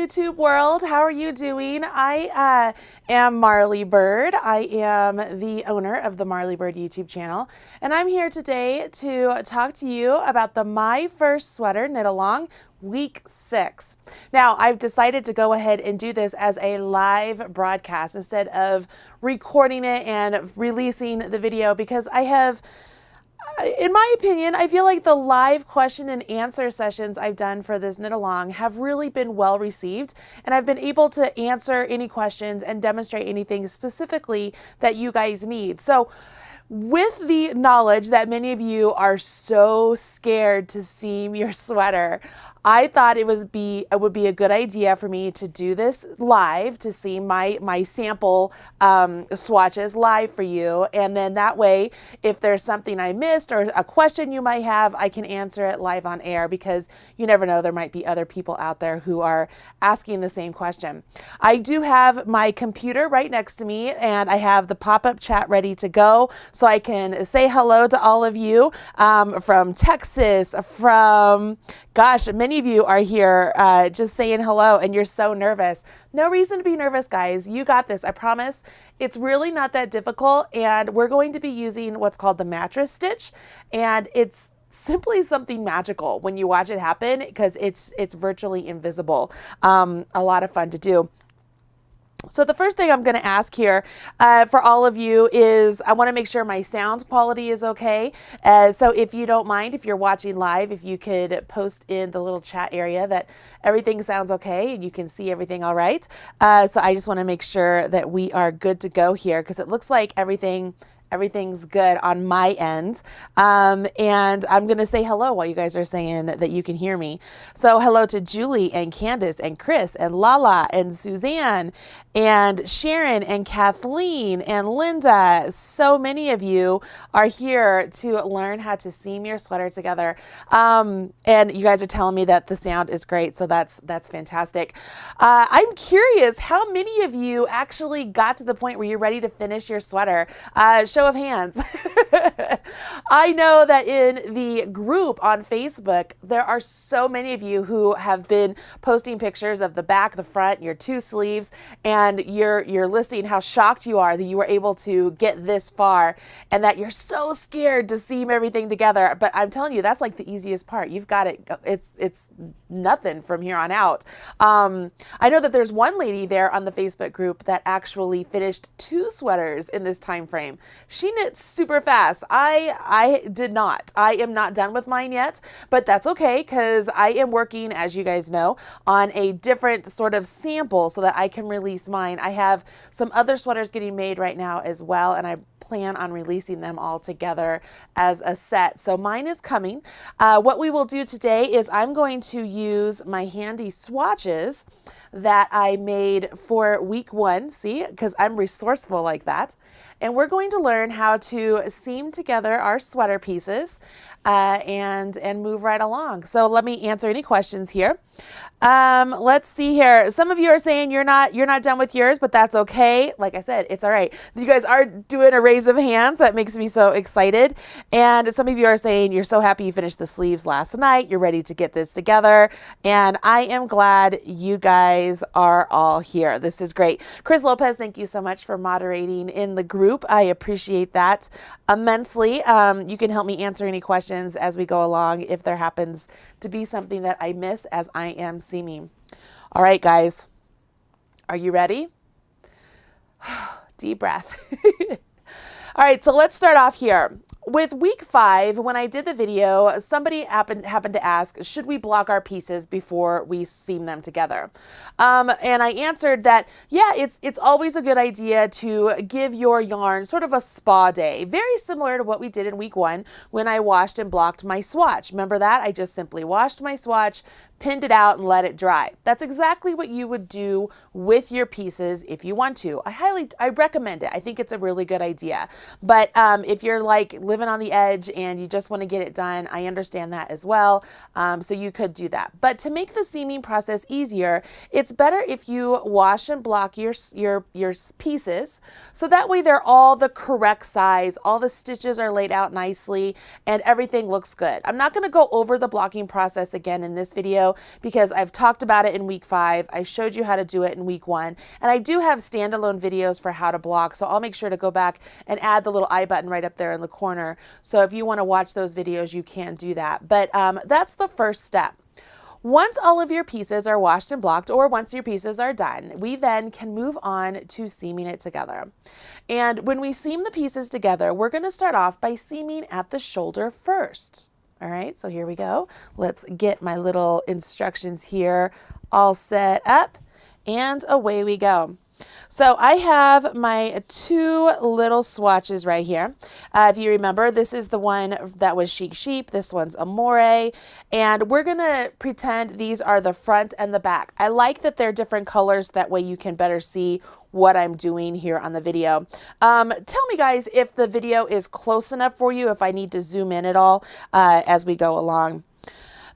YouTube world. How are you doing? I am Marley Bird. I am the owner of the Marley Bird YouTube channel, and I'm here today to talk to you about the My First Sweater Knit Along Week 6. Now, I've decided to go ahead and do this as a live broadcast instead of recording it and releasing the video because I have, in my opinion, I feel like the live question and answer sessions I've done for this knit along have really been well received, and I've been able to answer any questions and demonstrate anything specifically that you guys need. So with the knowledge that many of you are so scared to seam your sweater, I thought it would be a good idea for me to do this live, to see my sample swatches live for you. And then that way, if there's something I missed or a question you might have, I can answer it live on air, because you never know, there might be other people out there who are asking the same question. I do have my computer right next to me, and I have the pop-up chat ready to go, so I can say hello to all of you from Texas, from, gosh, many of you are here just saying hello, and you're so nervous. No reason to be nervous, guys. You got this. I promise. It's really not that difficult, and we're going to be using what's called the mattress stitch, and it's simply something magical when you watch it happen, because it's virtually invisible. A lot of fun to do. So the first thing I'm going to ask here for all of you is, I want to make sure my sound quality is okay. So if you don't mind, if you're watching live, if you could post in the little chat area that everything sounds okay and you can see everything all right. So I just want to make sure that we are good to go here, because it looks like everything's good on my end. And I'm going to say hello while you guys are saying that you can hear me. So hello to Julie and Candace and Chris and Lala and Suzanne and Sharon and Kathleen and Linda. So many of you are here to learn how to seam your sweater together. And you guys are telling me that the sound is great. So that's fantastic. I'm curious how many of you actually got to the point where you're ready to finish your sweater. Show of hands. I know that in the group on Facebook, there are so many of you who have been posting pictures of the back, the front, your two sleeves, and you're listing how shocked you are that you were able to get this far, and that you're so scared to seam everything together. But I'm telling you, that's like the easiest part. You've got it. It's nothing from here on out. I know that there's one lady there on the Facebook group that actually finished 2 sweaters in this time frame. She knits super fast. I did not. I am not done with mine yet, but that's okay, because I am working, as you guys know, on a different sort of sample so that I can release mine. I have some other sweaters getting made right now as well, and I plan on releasing them all together as a set. So mine is coming. What we will do today is I'm going to use my handy swatches that I made for week 1, see, because I'm resourceful like that. And we're going to learn how to seam together our sweater pieces and move right along. So let me answer any questions here. Let's see here. Some of you are saying you're not done with yours, but that's okay. Like I said, it's all right. You guys are doing a raise of hands. That makes me so excited. And some of you are saying you're so happy you finished the sleeves last night. You're ready to get this together. And I am glad you guys are all here. This is great. Chris Lopez, thank you so much for moderating in the group. I appreciate that immensely. You can help me answer any questions as we go along if there happens to be something that I miss as I am seaming. All right, guys, are you ready? Deep breath. All right, so let's start off here. With week 5, when I did the video, somebody happened to ask, should we block our pieces before we seam them together? And I answered that, yeah, it's always a good idea to give your yarn sort of a spa day, very similar to what we did in week 1 when I washed and blocked my swatch. Remember that? I just simply washed my swatch, pinned it out, and let it dry. That's exactly what you would do with your pieces if you want to. I recommend it. I think it's a really good idea. But if you're like living on the edge and you just want to get it done, I understand that as well. So you could do that. But to make the seaming process easier, it's better if you wash and block your pieces, so that way they're all the correct size, all the stitches are laid out nicely, and everything looks good. I'm not going to go over the blocking process again in this video. video because I've talked about it in week 5. I showed you how to do it in week 1. And I do have standalone videos for how to block. So I'll make sure to go back and add the little I button right up there in the corner. So if you want to watch those videos, you can do that. But that's the first step. Once all of your pieces are washed and blocked, or once your pieces are done, we then can move on to seaming it together. And when we seam the pieces together, we're going to start off by seaming at the shoulder first. All right, so here we go. Let's get my little instructions here all set up, and away we go. So I have my 2 little swatches right here. If you remember, this is the one that was Chic Sheep. This one's Amore. And we're going to pretend these are the front and the back. I like that they're different colors. That way you can better see what I'm doing here on the video. Tell me, guys, if the video is close enough for you, if I need to zoom in at all as we go along.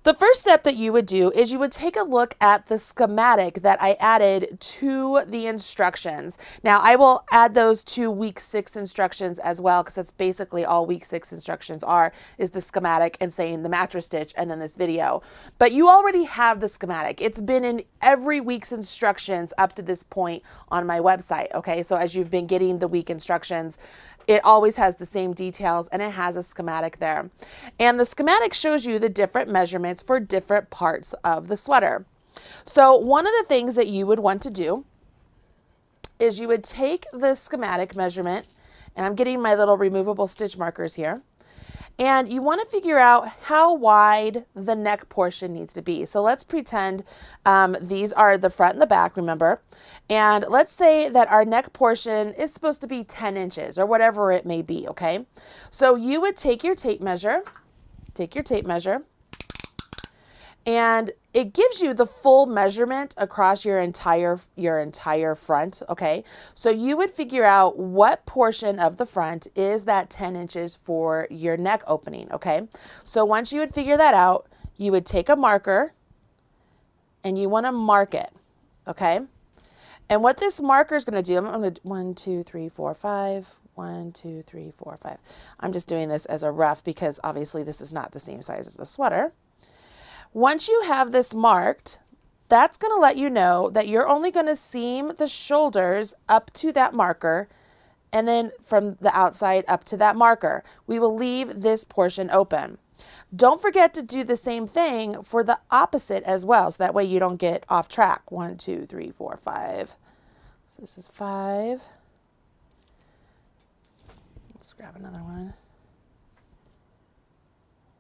The first step that you would do is you would take a look at the schematic that I added to the instructions. Now, I will add those to week 6 instructions as well, because that's basically all week 6 instructions is the schematic and saying the mattress stitch and then this video. But you already have the schematic. It's been in every week's instructions up to this point on my website. Okay, so as you've been getting the week instructions, it always has the same details and it has a schematic there. And the schematic shows you the different measurements for different parts of the sweater. So one of the things that you would want to do is you would take the schematic measurement, and I'm getting my little removable stitch markers here, and you want to figure out how wide the neck portion needs to be. So let's pretend these are the front and the back, remember? And let's say that our neck portion is supposed to be 10 inches or whatever it may be, okay? So you would take your tape measure, and it gives you the full measurement across your entire front, okay? So you would figure out what portion of the front is that 10 inches for your neck opening, okay? So once you would figure that out, you would take a marker and you want to mark it, okay? And what this marker is going to do, I'm going to 1, 2, 3, 4, 5. 1, 2, 3, 4, 5. I'm just doing this as a rough because obviously this is not the same size as the sweater. Once you have this marked, that's going to let you know that you're only going to seam the shoulders up to that marker, and then from the outside up to that marker. We will leave this portion open. Don't forget to do the same thing for the opposite as well, so that way you don't get off track. 1, 2, 3, 4, 5. So this is 5. Let's grab another one.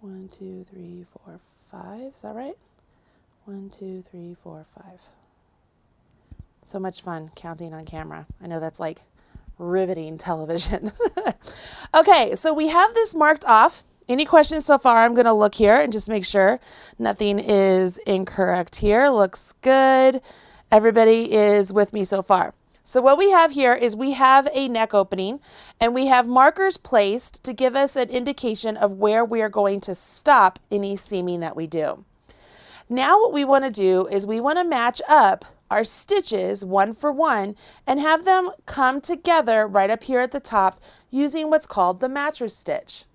1, 2, 3, 4, 5. Is that right? 1, 2, 3, 4, 5. So much fun counting on camera. I know that's like riveting television. Okay, so we have this marked off. Any questions so far? I'm going to look here and just make sure nothing is incorrect here. Looks good. Everybody is with me so far. So what we have here is we have a neck opening, and we have markers placed to give us an indication of where we are going to stop any seaming that we do. Now what we want to do is we want to match up our stitches 1 for 1 and have them come together right up here at the top using what's called the mattress stitch.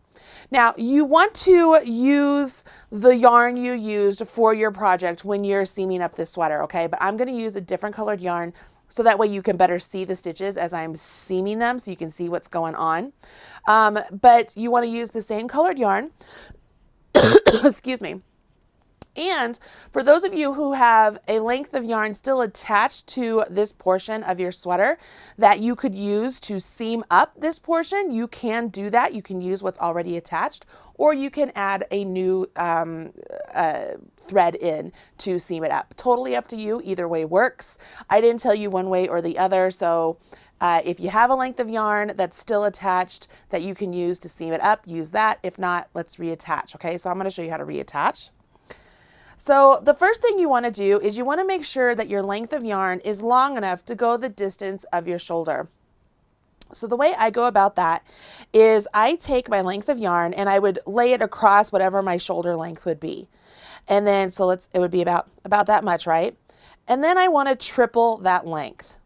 Now, you want to use the yarn you used for your project when you're seaming up this sweater, okay? But I'm going to use a different colored yarn so that way you can better see the stitches as I'm seaming them, so you can see what's going on. But you want to use the same colored yarn. Excuse me. And for those of you who have a length of yarn still attached to this portion of your sweater that you could use to seam up this portion, you can do that. You can use what's already attached, or you can add a new thread in to seam it up. Totally up to you. Either way works. I didn't tell you one way or the other, so if you have a length of yarn that's still attached that you can use to seam it up, use that. If not, let's reattach, okay? So I'm going to show you how to reattach. So the first thing you want to do is you want to make sure that your length of yarn is long enough to go the distance of your shoulder. So the way I go about that is I take my length of yarn and I would lay it across whatever my shoulder length would be. And then, so it would be about that much, right? And then I want to triple that length.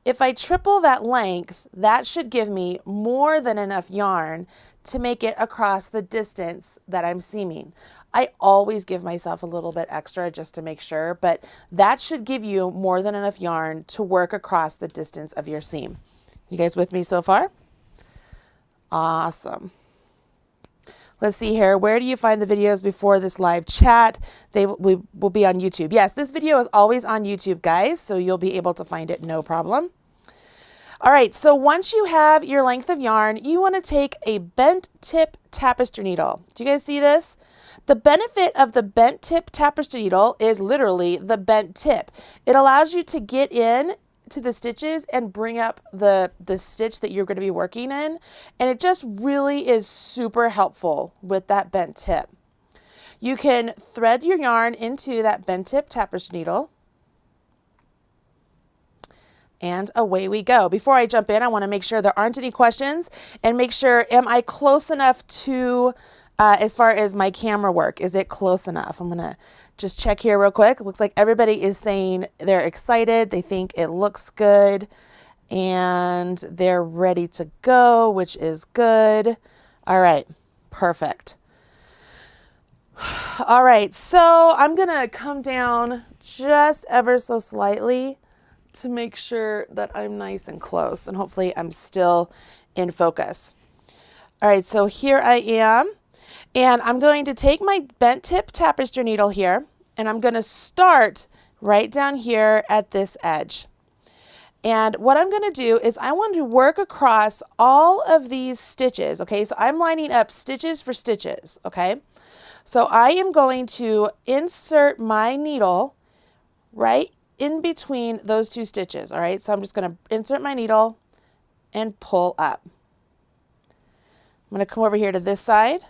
If I triple that length, that should give me more than enough yarn to make it across the distance that I'm seaming. I always give myself a little bit extra just to make sure, but that should give you more than enough yarn to work across the distance of your seam. You guys with me so far? Awesome. Let's see here. Where do you find the videos before this live chat? They will be on YouTube. Yes, this video is always on YouTube, guys, so you'll be able to find it no problem. All right, so once you have your length of yarn, you want to take a bent tip tapestry needle. Do you guys see this? The benefit of the bent tip tapestry needle is literally the bent tip. It allows you to get in to the stitches and bring up the stitch that you're going to be working in, and it just really is super helpful with that bent tip. You can thread your yarn into that bent tip tapestry needle, and away we go. Before I jump in, I want to make sure there aren't any questions and make sure, am I close enough to as far as my camera work? Is it close enough? I'm going to just check here real quick. It looks like everybody is saying they're excited. They think it looks good and they're ready to go, which is good. All right, perfect. All right, so I'm going to come down just ever so slightly to make sure that I'm nice and close, and hopefully I'm still in focus. All right, so here I am. And I'm going to take my bent tip tapestry needle here, and I'm going to start right down here at this edge. And what I'm going to do is I want to work across all of these stitches, okay? So I'm lining up stitches for stitches, okay? So I am going to insert my needle right in between those two stitches, all right? So I'm just going to insert my needle and pull up. I'm going to come over here to this side.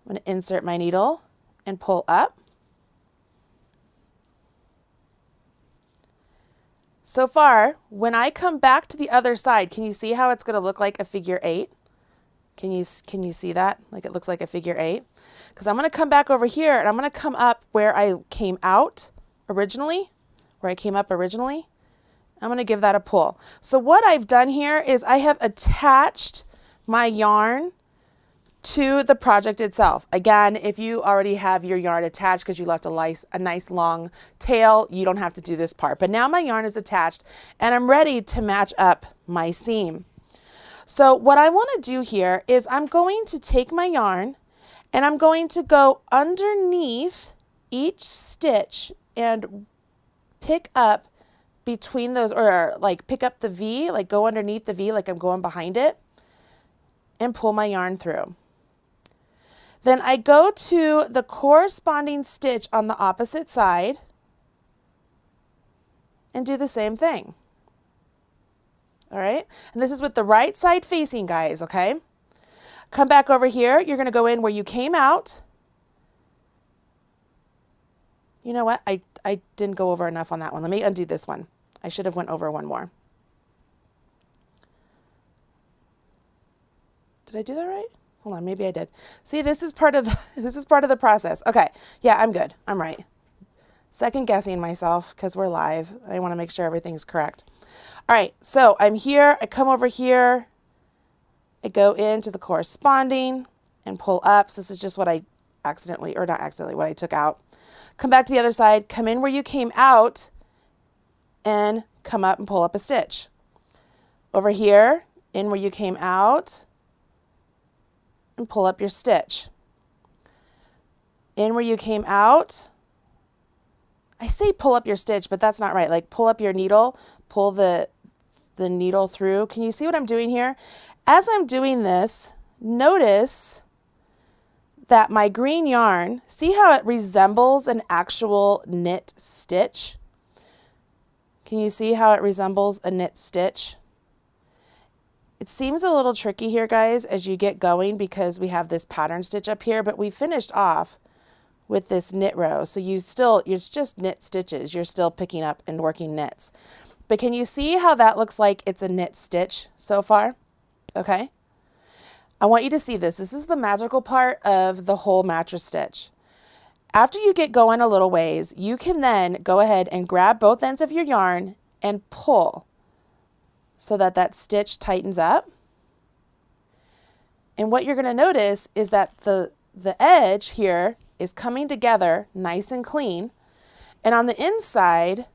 I'm going to insert my needle and pull up. So far, when I come back to the other side, can you see how it's going to look like a figure 8? Can you see that? Like it looks like a figure 8? Because I'm going to come back over here and I'm going to come up where I came out originally, I'm going to give that a pull. So what I've done here is I have attached my yarn to the project itself. Again, if you already have your yarn attached because you left a nice long tail, you don't have to do this part. But now my yarn is attached and I'm ready to match up my seam. So what I want to do here is I'm going to take my yarn and I'm going to go underneath each stitch and pick up between those, or like pick up the V, like go underneath the V like I'm going behind it, and pull my yarn through. Then I go to the corresponding stitch on the opposite side and do the same thing. All right, and this is with the right side facing, guys, okay? Come back over here. You're going to go in where you came out. You know what? I didn't go over enough on that one. Let me undo this one. I should have went over one more. Did I do that right? Hold on, maybe I did. See, this is part of the process. Okay, yeah, I'm good. I'm right. Second guessing myself because we're live. I want to make sure everything's correct. All right, so I'm here. I come over here. I go into the corresponding and pull up. So this is just what I accidentally, or not accidentally, what I took out. Come back to the other side. Come in where you came out and come up and pull up a stitch. Over here, in where you came out, and pull up your stitch. In where you came out, I say pull up your stitch, but that's not right. Like pull up your needle, pull the needle through. Can you see what I'm doing here? As I'm doing this, notice that my green yarn, see how it resembles an actual knit stitch? Can you see how it resembles a knit stitch? It seems a little tricky here, guys, as you get going because we have this pattern stitch up here, but we finished off with this knit row. So it's just knit stitches. You're still picking up and working knits. But can you see how that looks like it's a knit stitch so far? Okay. I want you to see this. This is the magical part of the whole mattress stitch. After you get going a little ways, you can then go ahead and grab both ends of your yarn and pull so that that stitch tightens up. And what you're going to notice is that the edge here is coming together nice and clean. And on the inside,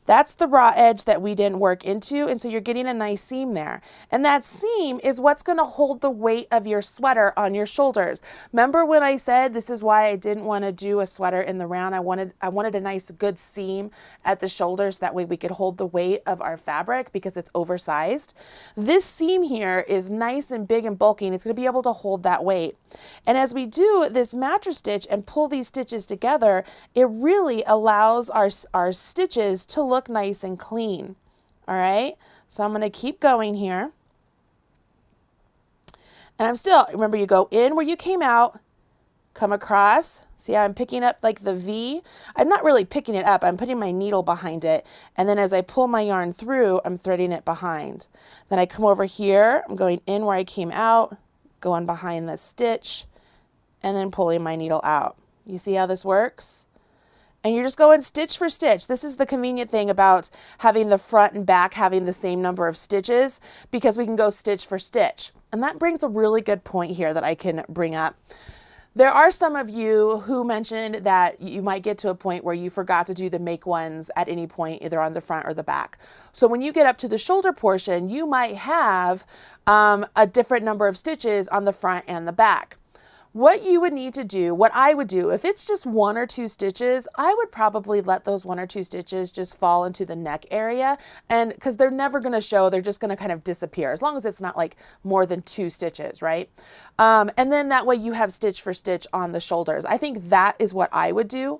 that's the raw edge that we didn't work into, and so you're getting a nice seam there. And that seam is what's going to hold the weight of your sweater on your shoulders. Remember when I said this is why I didn't want to do a sweater in the round? I wanted a nice good seam at the shoulders, that way we could hold the weight of our fabric because it's oversized. This seam here is nice and big and bulky, and it's going to be able to hold that weight. And as we do this mattress stitch and pull these stitches together, it really allows our stitches to look nice and clean. All right, so I'm going to keep going here. And I'm still, remember, you go in where you came out, come across. See how I'm picking up like the V? I'm not really picking it up. I'm putting my needle behind it. And then as I pull my yarn through, I'm threading it behind. Then I come over here. I'm going in where I came out, going behind the stitch, and then pulling my needle out. You see how this works? And you're just going stitch for stitch. This is the convenient thing about having the front and back having the same number of stitches, because we can go stitch for stitch. And that brings a really good point here that I can bring up. There are some of you who mentioned that you might get to a point where you forgot to do the make ones at any point, either on the front or the back. So when you get up to the shoulder portion, you might have a different number of stitches on the front and the back. What you would need to do, what I would do, if it's just 1 or 2 stitches, I would probably let those 1 or 2 stitches just fall into the neck area, and because they're never going to show, they're just going to kind of disappear, as long as it's not like more than 2 stitches, right? And then that way you have stitch for stitch on the shoulders. I think that is what I would do.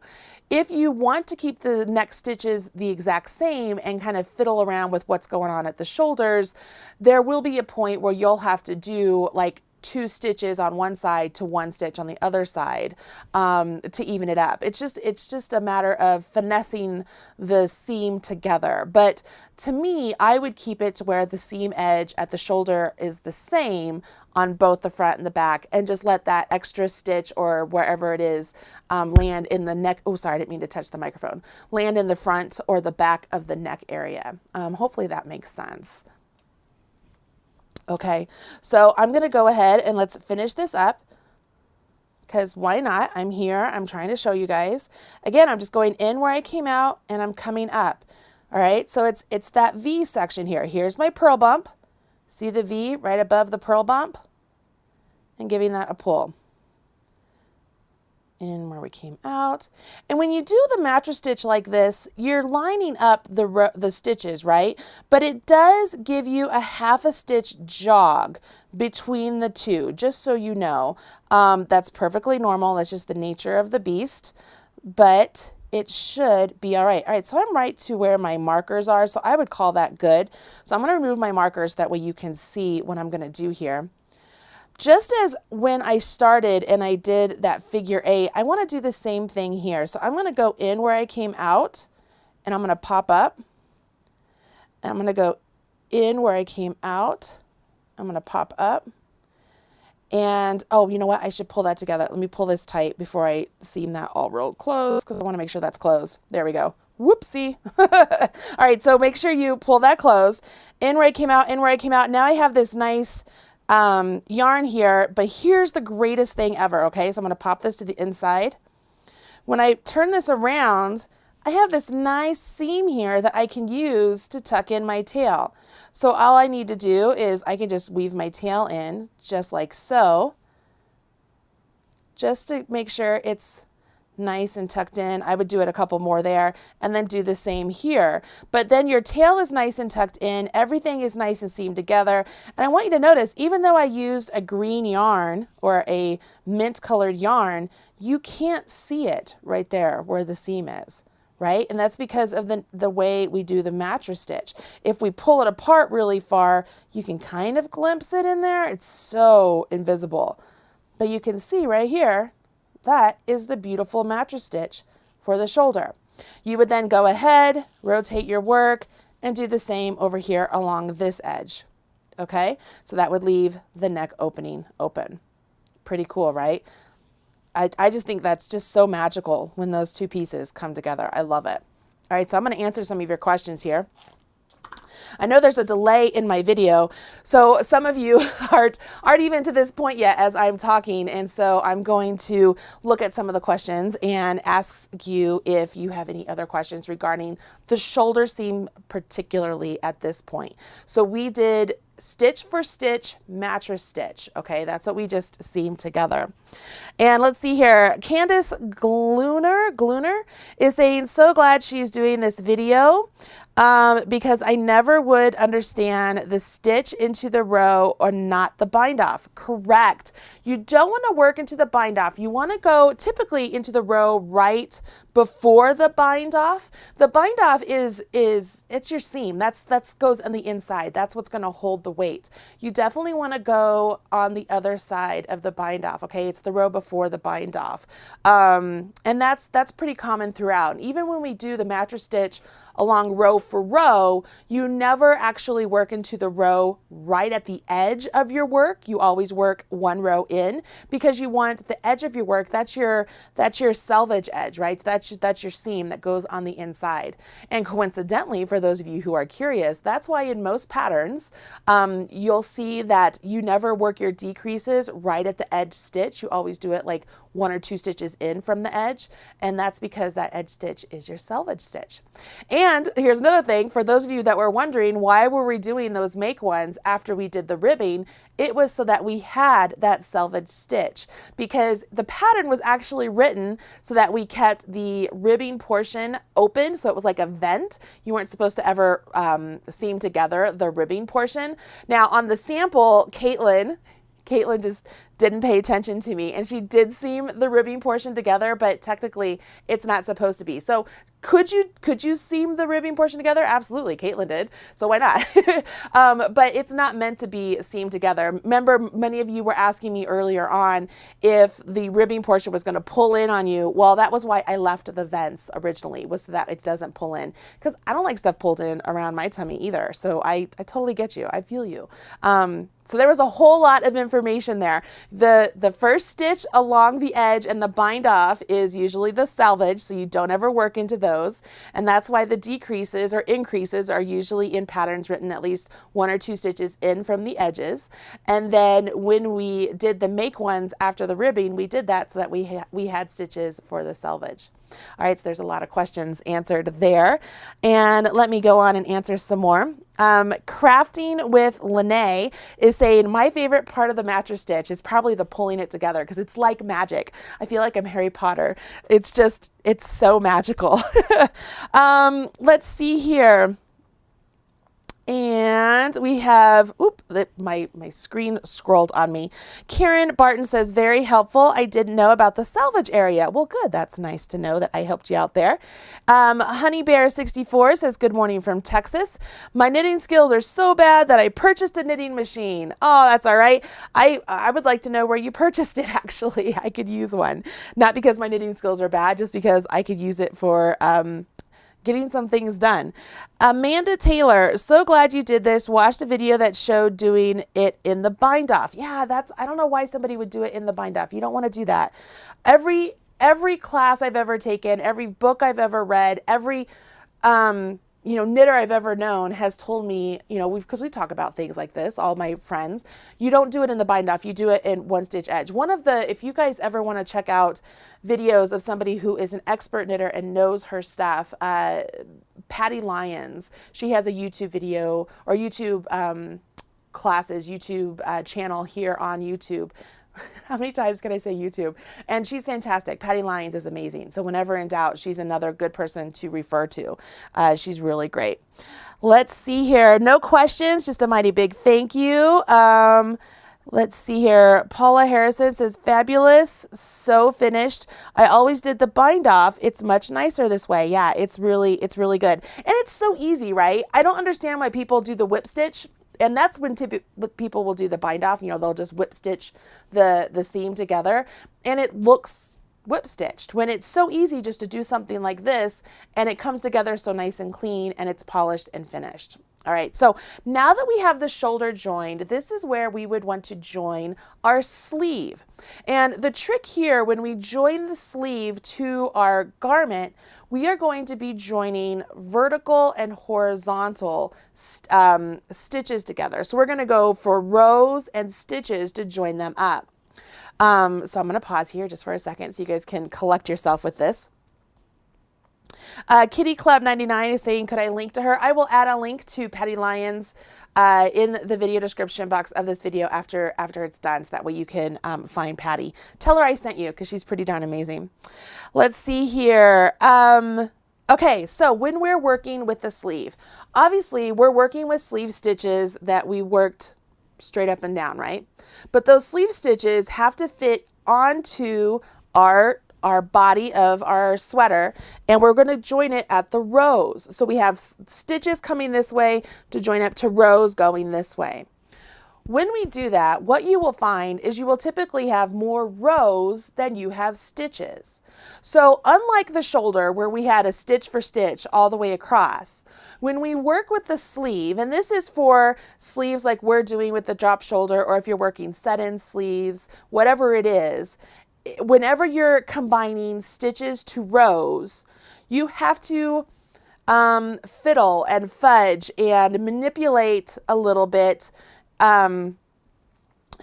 If you want to keep the neck stitches the exact same and kind of fiddle around with what's going on at the shoulders, there will be a point where you'll have to do like 2 stitches on one side to 1 stitch on the other side to even it up. It's just a matter of finessing the seam together. But to me, I would keep it to where the seam edge at the shoulder is the same on both the front and the back, and just let that extra stitch or wherever it is land in the neck. Oh, sorry, I didn't mean to touch the microphone. Land in the front or the back of the neck area. Hopefully that makes sense. Okay, so I'm going to go ahead and let's finish this up, because why not? I'm here. I'm trying to show you guys. Again, I'm just going in where I came out and I'm coming up. All right, so it's that V section here. Here's my purl bump. See the V right above the purl bump? And giving that a pull. In where we came out. And when you do the mattress stitch like this, you're lining up the stitches, right? But it does give you a half a stitch jog between the two, just so you know. That's perfectly normal. That's just the nature of the beast, but it should be all right. All right, so I'm right to where my markers are, so I would call that good. So I'm going to remove my markers, that way you can see what I'm going to do here. Just as when I started and I did that figure 8, I want to do the same thing here. So I'm going to go in where I came out, and I'm going to pop up. And I'm going to go in where I came out. I'm going to pop up. And, oh, you know what? I should pull that together. Let me pull this tight before I seam that all rolled closed, because I want to make sure that's closed. There we go. Whoopsie. All right, so make sure you pull that closed. In where I came out, in where I came out. Now I have this nice yarn here, but here's the greatest thing ever. Okay, so I'm going to pop this to the inside. When I turn this around, I have this nice seam here that I can use to tuck in my tail. So all I need to do is I can just weave my tail in just like so, just to make sure it's nice and tucked in. I would do it a couple more there, and then do the same here. But then your tail is nice and tucked in. Everything is nice and seamed together. And I want you to notice, even though I used a green yarn or a mint colored yarn, you can't see it right there where the seam is, right? And that's because of the way we do the mattress stitch. If we pull it apart really far, you can kind of glimpse it in there. It's so invisible. But you can see right here, that is the beautiful mattress stitch for the shoulder. You would then go ahead, rotate your work, and do the same over here along this edge. Okay, so that would leave the neck opening open. Pretty cool, right? I just think that's just so magical when those two pieces come together. I love it. All right, so I'm going to answer some of your questions here. I know there's a delay in my video, so some of you aren't even to this point yet as I'm talking, and so I'm going to look at some of the questions and ask you if you have any other questions regarding the shoulder seam, particularly at this point. So we did stitch for stitch, mattress stitch. Okay, that's what we just seamed together. And let's see here. Candace Glooner is saying, so glad she's doing this video because I never would understand the stitch into the row or not the bind off. Correct. You don't want to work into the bind off. You want to go typically into the row right before the bind off. The bind off is it's your seam. That's goes on the inside. That's what's going to hold the weight. You definitely want to go on the other side of the bind off. Okay, it's the row before the bind off, and that's pretty common throughout. Even when we do the mattress stitch along row for row, you never actually work into the row right at the edge of your work. You always work one row in because you want the edge of your work. That's your selvage edge, right? That's your seam that goes on the inside. And coincidentally, for those of you who are curious, that's why in most patterns, you'll see that you never work your decreases right at the edge stitch. You always do it like 1 or 2 stitches in from the edge. And that's because that edge stitch is your selvage stitch. And here's another thing, for those of you that were wondering, why were we doing those make ones after we did the ribbing? It was so that we had that selvage stitch, because the pattern was actually written so that we kept the ribbing portion open. So it was like a vent. You weren't supposed to ever seam together the ribbing portion. Now on the sample, Caitlin just didn't pay attention to me, and she did seam the ribbing portion together, but technically it's not supposed to be. So could you seam the ribbing portion together? Absolutely, Caitlin did, so why not? But it's not meant to be seamed together. Remember, many of you were asking me earlier on if the ribbing portion was going to pull in on you. Well, that was why I left the vents originally, was so that it doesn't pull in, because I don't like stuff pulled in around my tummy either. So I totally get you. I feel you. So there was a whole lot of information there. The first stitch along the edge and the bind off is usually the selvage, so you don't ever work into those. And that's why the decreases or increases are usually in patterns written at least 1 or 2 stitches in from the edges. And then when we did the make ones after the ribbing, we did that so that we had stitches for the selvage. All right, so there's a lot of questions answered there. And let me go on and answer some more. Crafting with Lene is saying, my favorite part of the mattress stitch is probably the pulling it together, because it's like magic. I feel like I'm Harry Potter. It's so magical. Let's see here. And we have, my screen scrolled on me. Karen Barton says, very helpful. I didn't know about the selvage area. Well, good. That's nice to know that I helped you out there. Honey Bear 64 says, good morning from Texas. My knitting skills are so bad that I purchased a knitting machine. Oh, that's all right. I would like to know where you purchased it, actually. I could use one. Not because my knitting skills are bad, just because I could use it for getting some things done. Amanda Taylor, so glad you did this. Watched a video that showed doing it in the bind off. Yeah, I don't know why somebody would do it in the bind off. You don't want to do that. Every class I've ever taken, every book I've ever read, every knitter I've ever known has told me, because we talk about things like this, all my friends, you don't do it in the bind off, you do it in 1 stitch edge. If you guys ever want to check out videos of somebody who is an expert knitter and knows her stuff, Patty Lyons, she has a YouTube video or YouTube classes, YouTube channel here on YouTube. How many times can I say YouTube? And she's fantastic. Patty Lyons is amazing. So whenever in doubt, she's another good person to refer to. She's really great. Let's see here. No questions, just a mighty big thank you. Let's see here. Paula Harrison says, fabulous, so finished. I always did the bind off. It's much nicer this way. Yeah, it's really good. And it's so easy, right? I don't understand why people do the whip stitch. And that's when people will do the bind off. They'll just whip stitch the seam together, and it looks whip stitched, when it's so easy just to do something like this, and it comes together so nice and clean, and it's polished and finished. All right, so now that we have the shoulder joined, this is where we would want to join our sleeve. And the trick here, when we join the sleeve to our garment, we are going to be joining vertical and horizontal stitches together. So we're going to go for rows and stitches to join them up. So I'm going to pause here just for a second so you guys can collect yourself with this. Kitty Club 99 is saying, could I link to her? I will add a link to Patty Lyons in the video description box of this video after it's done, so that way you can find Patty. Tell her I sent you, because she's pretty darn amazing. Let's see here. Okay, so when we're working with the sleeve, obviously we're working with sleeve stitches that we worked straight up and down, right? But those sleeve stitches have to fit onto our body of our sweater, and we're going to join it at the rows. So we have stitches coming this way to join up to rows going this way. When we do that, what you will find is you will typically have more rows than you have stitches. So unlike the shoulder, where we had a stitch for stitch all the way across, when we work with the sleeve, and this is for sleeves like we're doing with the drop shoulder, or if you're working set-in sleeves, whatever it is, whenever you're combining stitches to rows, you have to fiddle and fudge and manipulate a little bit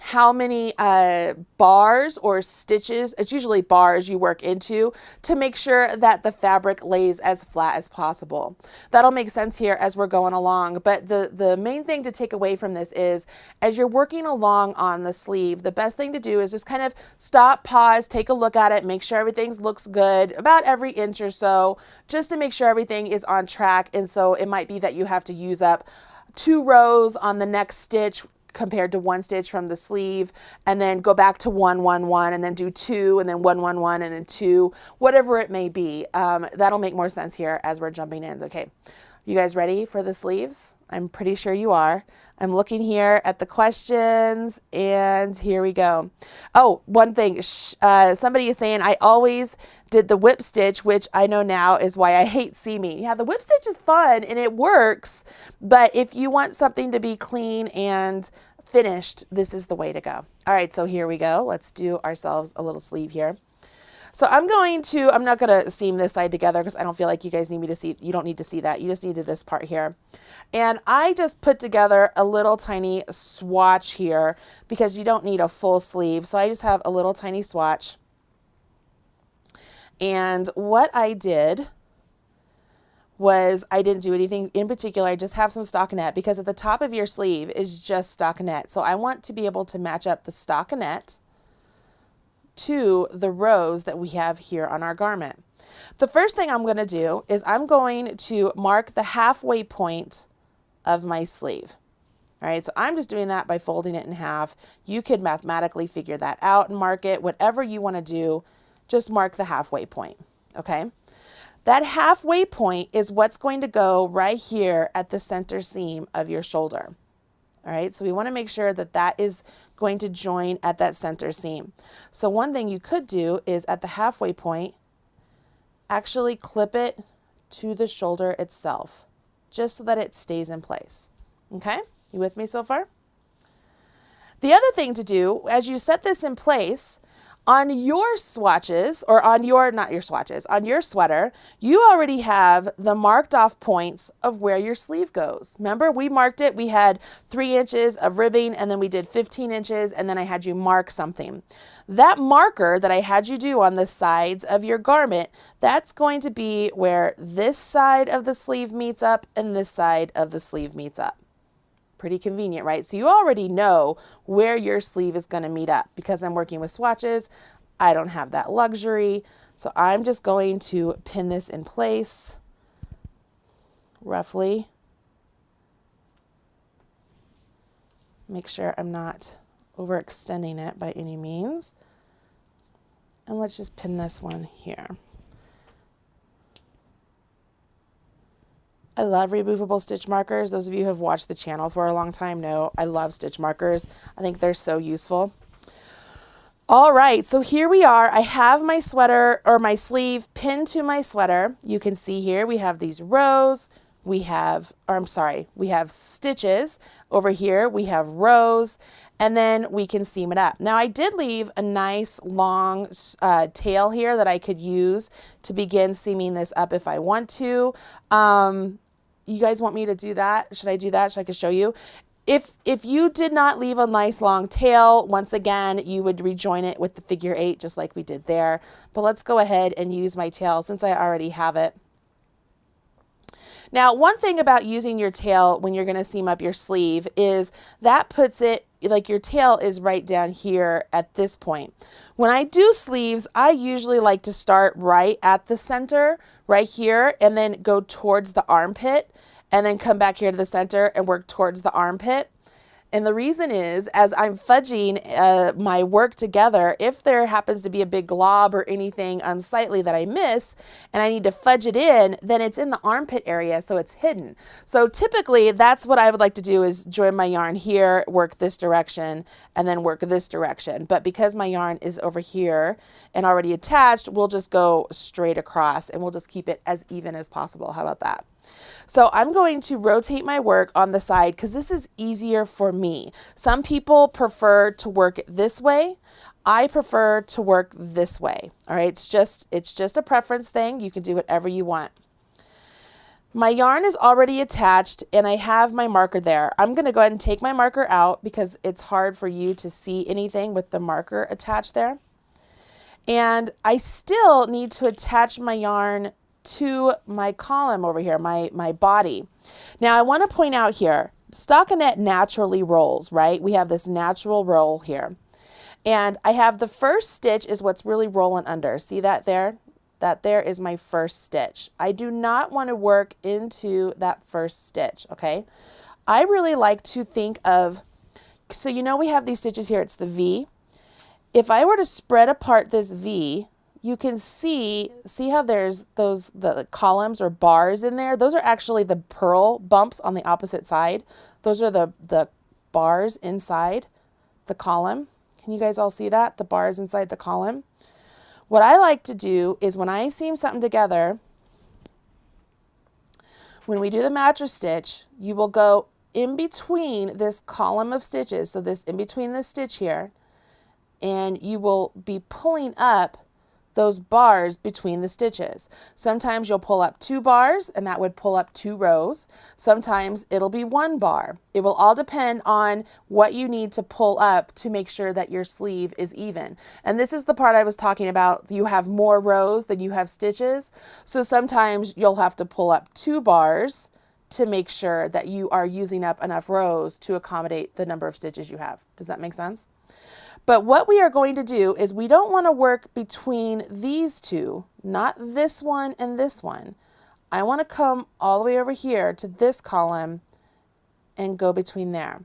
how many bars or stitches, it's usually bars you work into, to make sure that the fabric lays as flat as possible. That'll make sense here as we're going along, but the main thing to take away from this is, as you're working along on the sleeve, the best thing to do is just kind of stop, pause, take a look at it, make sure everything looks good about every inch or so, just to make sure everything is on track. And so it might be that you have to use up 2 rows on the next stitch compared to 1 stitch from the sleeve, and then go back to 1, 1, 1, and then do 2, and then 1, 1, 1, and then 2, whatever it may be. That'll make more sense here as we're jumping in. Okay, you guys ready for the sleeves? I'm pretty sure you are. I'm looking here at the questions, and here we go. Oh, one thing, somebody is saying, I always did the whip stitch, which I know now is why I hate seaming. Yeah, the whip stitch is fun and it works, but if you want something to be clean and finished, this is the way to go. All right, so here we go. Let's do ourselves a little sleeve here. So I'm not going to seam this side together because I don't feel like you guys need me to see, you don't need to see that. You just needed this part here. And I just put together a little tiny swatch here because you don't need a full sleeve. So I just have a little tiny swatch. And what I did was I didn't do anything in particular. I just have some stockinette because at the top of your sleeve is just stockinette. So I want to be able to match up the stockinette to the rows that we have here on our garment. The first thing I'm going to do is I'm going to mark the halfway point of my sleeve. All right, so I'm just doing that by folding it in half. You could mathematically figure that out and mark it. Whatever you want to do, just mark the halfway point, okay? That halfway point is what's going to go right here at the center seam of your shoulder. All right, so we want to make sure that that is going to join at that center seam. So one thing you could do is at the halfway point, actually clip it to the shoulder itself, just so that it stays in place. Okay, you with me so far? The other thing to do, as you set this in place, on your swatches, or on your, not your swatches, on your sweater, you already have the marked off points of where your sleeve goes. Remember, we marked it, we had 3 inches of ribbing, and then we did 15 inches, and then I had you mark something. That marker that I had you do on the sides of your garment, that's going to be where this side of the sleeve meets up and this side of the sleeve meets up. Pretty convenient, right? So you already know where your sleeve is going to meet up. Because I'm working with swatches, I don't have that luxury. So I'm just going to pin this in place roughly. Make sure I'm not overextending it by any means. And let's just pin this one here. I love removable stitch markers. Those of you who have watched the channel for a long time know I love stitch markers. I think they're so useful. All right, so here we are. I have my sweater or my sleeve pinned to my sweater. You can see here we have these rows, we have, or I'm sorry, we have stitches. Over here, we have rows, and then we can seam it up. Now I did leave a nice long tail here that I could use to begin seaming this up if I want to. You guys want me to do that? Should I do that so I can show you? If you did not leave a nice long tail, once again, you would rejoin it with the figure 8 just like we did there. But let's go ahead and use my tail since I already have it. Now, one thing about using your tail when you're going to seam up your sleeve is that puts it, like your tail is right down here at this point. When I do sleeves, I usually like to start right at the center, right here, and then go towards the armpit, and then come back here to the center and work towards the armpit. And the reason is, as I'm fudging my work together, if there happens to be a big glob or anything unsightly that I miss and I need to fudge it in, then it's in the armpit area, so it's hidden. So typically that's what I would like to do, is join my yarn here, work this direction, and then work this direction. But because my yarn is over here and already attached, we'll just go straight across and we'll just keep it as even as possible. How about that? So I'm going to rotate my work on the side because this is easier for me. Some people prefer to work it this way. I prefer to work this way. All right, it's just a preference thing. You can do whatever you want. My yarn is already attached and I have my marker there. I'm going to go ahead and take my marker out because it's hard for you to see anything with the marker attached there. And I still need to attach my yarn to my column over here, my body. Now I want to point out here, stockinette naturally rolls, right? We have this natural roll here. And I have the first stitch is what's really rolling under. See that there? That there is my first stitch. I do not want to work into that first stitch, okay? I really like to think of, so you know we have these stitches here, it's the V. If I were to spread apart this V, you can see how there's the columns or bars in there. Those are actually the purl bumps on the opposite side. Those are the bars inside the column. Can you guys all see that? The bars inside the column. What I like to do is when I seam something together, when we do the mattress stitch, you will go in between this column of stitches, so this in between this stitch here, and you will be pulling up those bars between the stitches. Sometimes you'll pull up 2 bars and that would pull up 2 rows. Sometimes it'll be 1 bar. It will all depend on what you need to pull up to make sure that your sleeve is even. And this is the part I was talking about. You have more rows than you have stitches. So sometimes you'll have to pull up 2 bars to make sure that you are using up enough rows to accommodate the number of stitches you have. Does that make sense? But what we are going to do is we don't want to work between these two, not this one and this one. I want to come all the way over here to this column and go between there.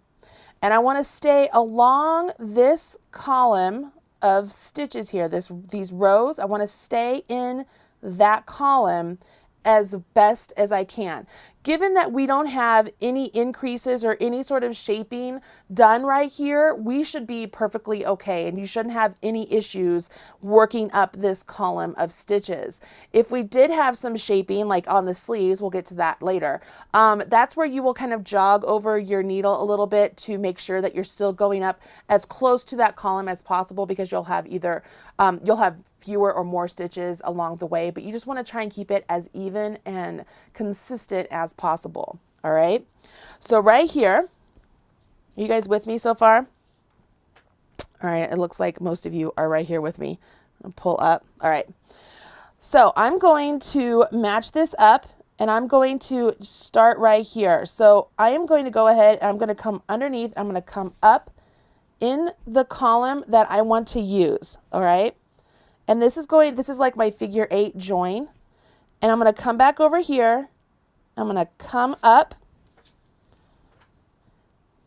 And I want to stay along this column of stitches here, these rows. I want to stay in that column as best as I can. Given that we don't have any increases or any sort of shaping done right here, we should be perfectly okay, and you shouldn't have any issues working up this column of stitches. If we did have some shaping, like on the sleeves, we'll get to that later, that's where you will kind of jog over your needle a little bit to make sure that you're still going up as close to that column as possible, because you'll have either, you'll have fewer or more stitches along the way, but you just want to try and keep it as even and consistent as possible. All right, so right here, are you guys with me so far? All right, it looks like most of you are right here with me. I'll pull up. All right, so I'm going to match this up and I'm going to start right here. So I am going to go ahead and I'm going to come underneath. I'm going to come up in the column that I want to use. All right, and this is like my figure 8 join, and I'm going to come back over here. I'm going to come up.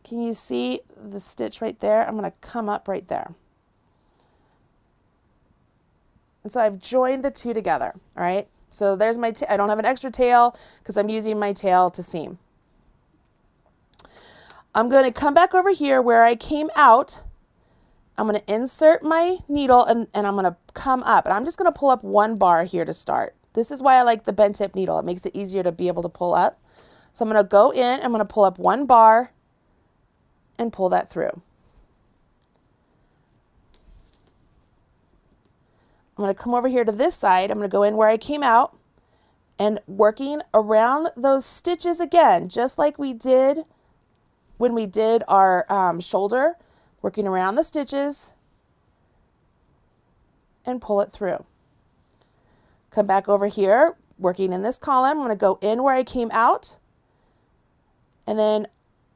Can you see the stitch right there? I'm going to come up right there. And so I've joined the two together. All right. So there's my, I don't have an extra tail because I'm using my tail to seam. I'm going to come back over here where I came out. I'm going to insert my needle and I'm going to come up, and I'm just going to pull up 1 bar here to start. This is why I like the bent tip needle. It makes it easier to be able to pull up. So I'm going to go in, I'm going to pull up one bar and pull that through. I'm going to come over here to this side. I'm going to go in where I came out and working around those stitches again, just like we did when we did our shoulder, working around the stitches and pull it through. Come back over here, working in this column. I'm going to go in where I came out, and then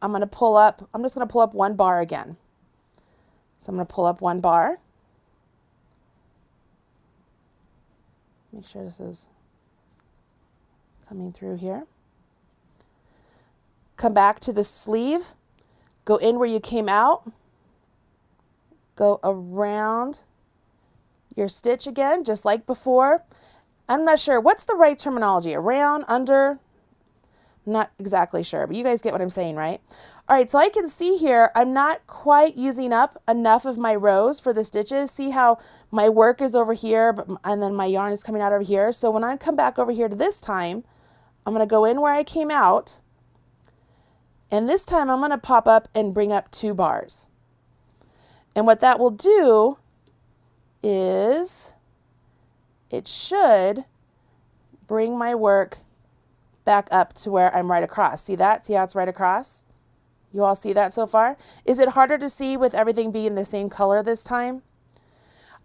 I'm going to pull up, I'm just going to pull up one bar again. So I'm going to pull up one bar. Make sure this is coming through here. Come back to the sleeve, go in where you came out, go around your stitch again, just like before. I'm not sure, what's the right terminology? Around, under? Not exactly sure, but you guys get what I'm saying, right? All right, so I can see here, I'm not quite using up enough of my rows for the stitches. See how my work is over here, and then my yarn is coming out over here. So when I come back over here to this time, I'm gonna go in where I came out, and this time I'm gonna pop up and bring up 2 bars. And what that will do is it should bring my work back up to where I'm right across. See that? See how it's right across? You all see that so far? Is it harder to see with everything being the same color this time?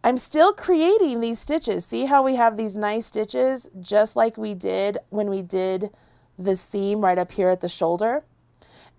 I'm still creating these stitches. See how we have these nice stitches just like we did when we did the seam right up here at the shoulder?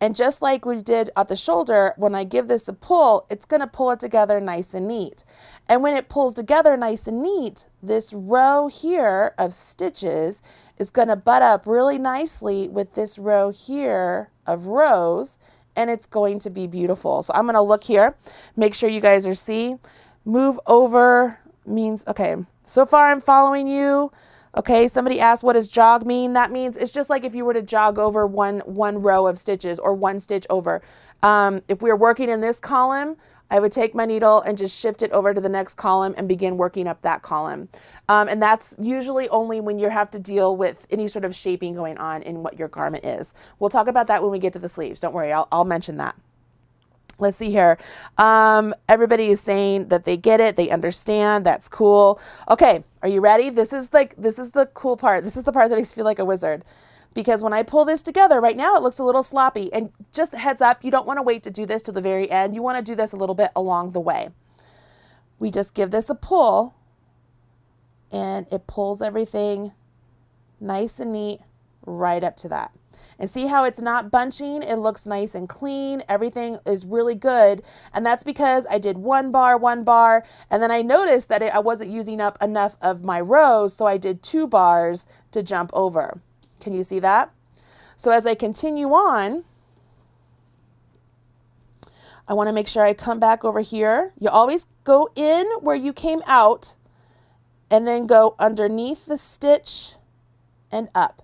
And just like we did at the shoulder, when I give this a pull, it's going to pull it together nice and neat. And when it pulls together nice and neat, this row here of stitches is going to butt up really nicely with this row here of rows, and it's going to be beautiful. So I'm going to look here, make sure you guys are seeing. Move over means, okay, so far I'm following you. Okay, somebody asked, what does jog mean? That means it's just like if you were to jog over one row of stitches or one stitch over. If we were working in this column, I would take my needle and just shift it over to the next column and begin working up that column. And that's usually only when you have to deal with any sort of shaping going on in what your garment is. We'll talk about that when we get to the sleeves. Don't worry, I'll mention that. Let's see here. Everybody is saying that they get it. They understand. That's cool. Okay. Are you ready? This is the cool part. This is the part that makes me feel like a wizard, because when I pull this together right now, it looks a little sloppy, and just heads up, you don't want to wait to do this to the very end. You want to do this a little bit along the way. We just give this a pull, and it pulls everything nice and neat right up to that. And see how it's not bunching? It looks nice and clean. Everything is really good. And that's because I did one bar, and then I noticed that I wasn't using up enough of my rows, so I did 2 bars to jump over. Can you see that? So as I continue on, I want to make sure I come back over here. You always go in where you came out and then go underneath the stitch and up.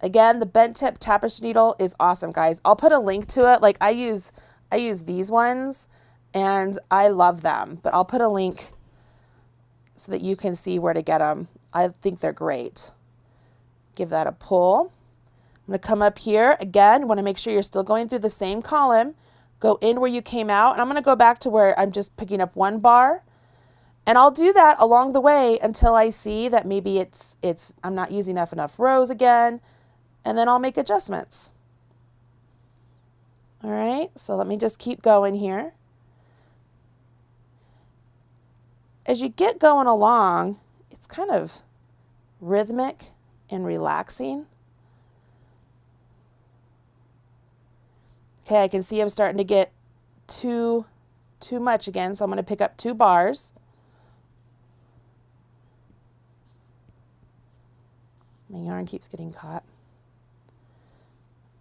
Again, the bent tip tapestry needle is awesome, guys. I'll put a link to it. Like I use these ones and I love them, but I'll put a link so that you can see where to get them. I think they're great. Give that a pull. I'm going to come up here again. Want to make sure you're still going through the same column. Go in where you came out, and I'm going to go back to where I'm just picking up 1 bar. And I'll do that along the way until I see that maybe I'm not using enough rows again. And then I'll make adjustments. All right, so let me just keep going here. As you get going along, it's kind of rhythmic and relaxing. Okay, I can see I'm starting to get too much again, so I'm going to pick up 2 bars. My yarn keeps getting caught.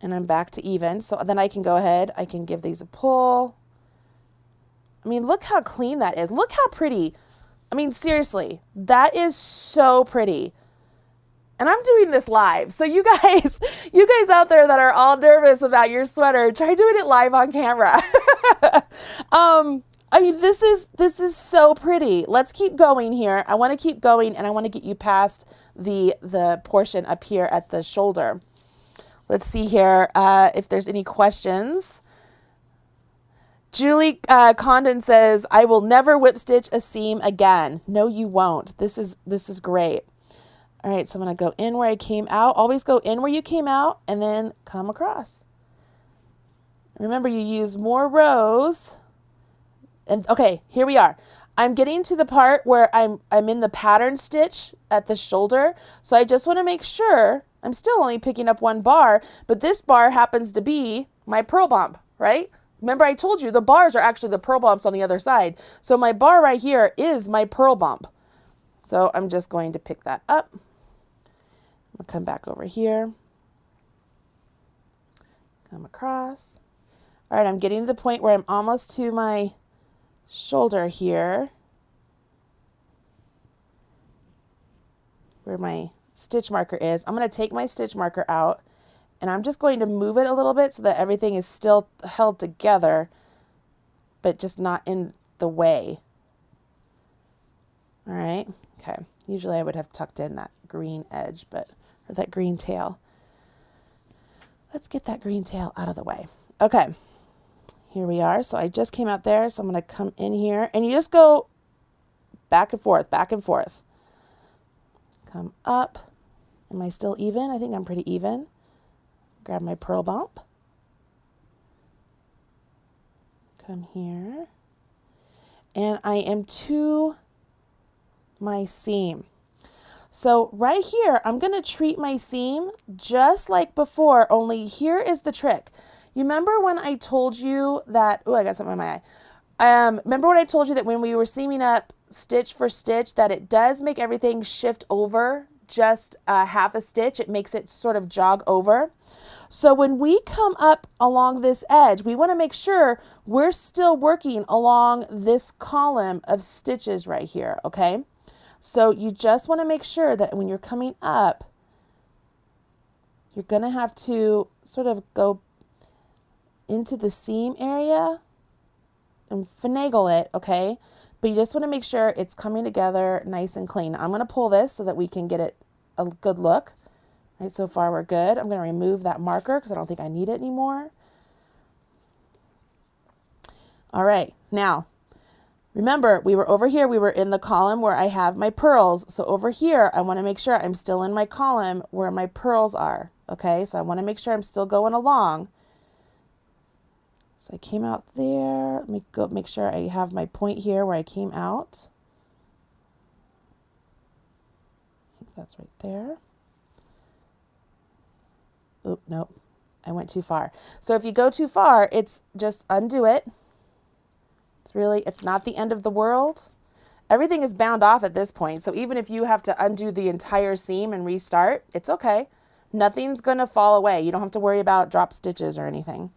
And I'm back to even. So then I can go ahead, I can give these a pull. I mean, look how clean that is. Look how pretty. I mean, seriously, that is so pretty. And I'm doing this live. So you guys out there that are all nervous about your sweater, try doing it live on camera. I mean, this is so pretty. Let's keep going here. I want to keep going, and I want to get you past the portion up here at the shoulder. Let's see here if there's any questions. Julie Condon says, I will never whip stitch a seam again. No, you won't. This is great. All right, so I'm going to go in where I came out. Always go in where you came out and then come across. Remember, you use more rows. And okay, here we are. I'm getting to the part where I'm in the pattern stitch at the shoulder. So I just want to make sure, I'm still only picking up one bar, but this bar happens to be my purl bump, right? Remember I told you the bars are actually the purl bumps on the other side. So my bar right here is my purl bump. So I'm just going to pick that up. I'll come back over here. Come across. All right, I'm getting to the point where I'm almost to my shoulder here, where my stitch marker is. I'm going to take my stitch marker out and I'm just going to move it a little bit so that everything is still held together, but just not in the way. All right. Okay. Usually I would have tucked in that green edge, or that green tail. Let's get that green tail out of the way. Okay. Here we are. So I just came out there. So I'm going to come in here and you just go back and forth, back and forth. Come up. Am I still even? I think I'm pretty even. Grab my purl bump. Come here. And I am to my seam. So right here, I'm going to treat my seam just like before, only here is the trick. You remember when I told you that, oh, I got something in my eye. Remember when I told you that when we were seaming up stitch for stitch, that it does make everything shift over just half a stitch. It makes it sort of jog over. So when we come up along this edge, we want to make sure we're still working along this column of stitches right here, okay? So you just want to make sure that when you're coming up, you're going to have to sort of go into the seam area and finagle it, okay? But you just want to make sure it's coming together nice and clean. I'm going to pull this so that we can get it a good look. All right, so far we're good. I'm going to remove that marker because I don't think I need it anymore. All right, now remember we were over here, we were in the column where I have my purls. So over here, I want to make sure I'm still in my column where my purls are, okay? So I want to make sure I'm still going along. So I came out there. Let me go make sure I have my point here where I came out. I think that's right there. Oop, nope. I went too far. So if you go too far, it's just undo it. It's not the end of the world. Everything is bound off at this point. So even if you have to undo the entire seam and restart, it's okay. Nothing's going to fall away. You don't have to worry about drop stitches or anything.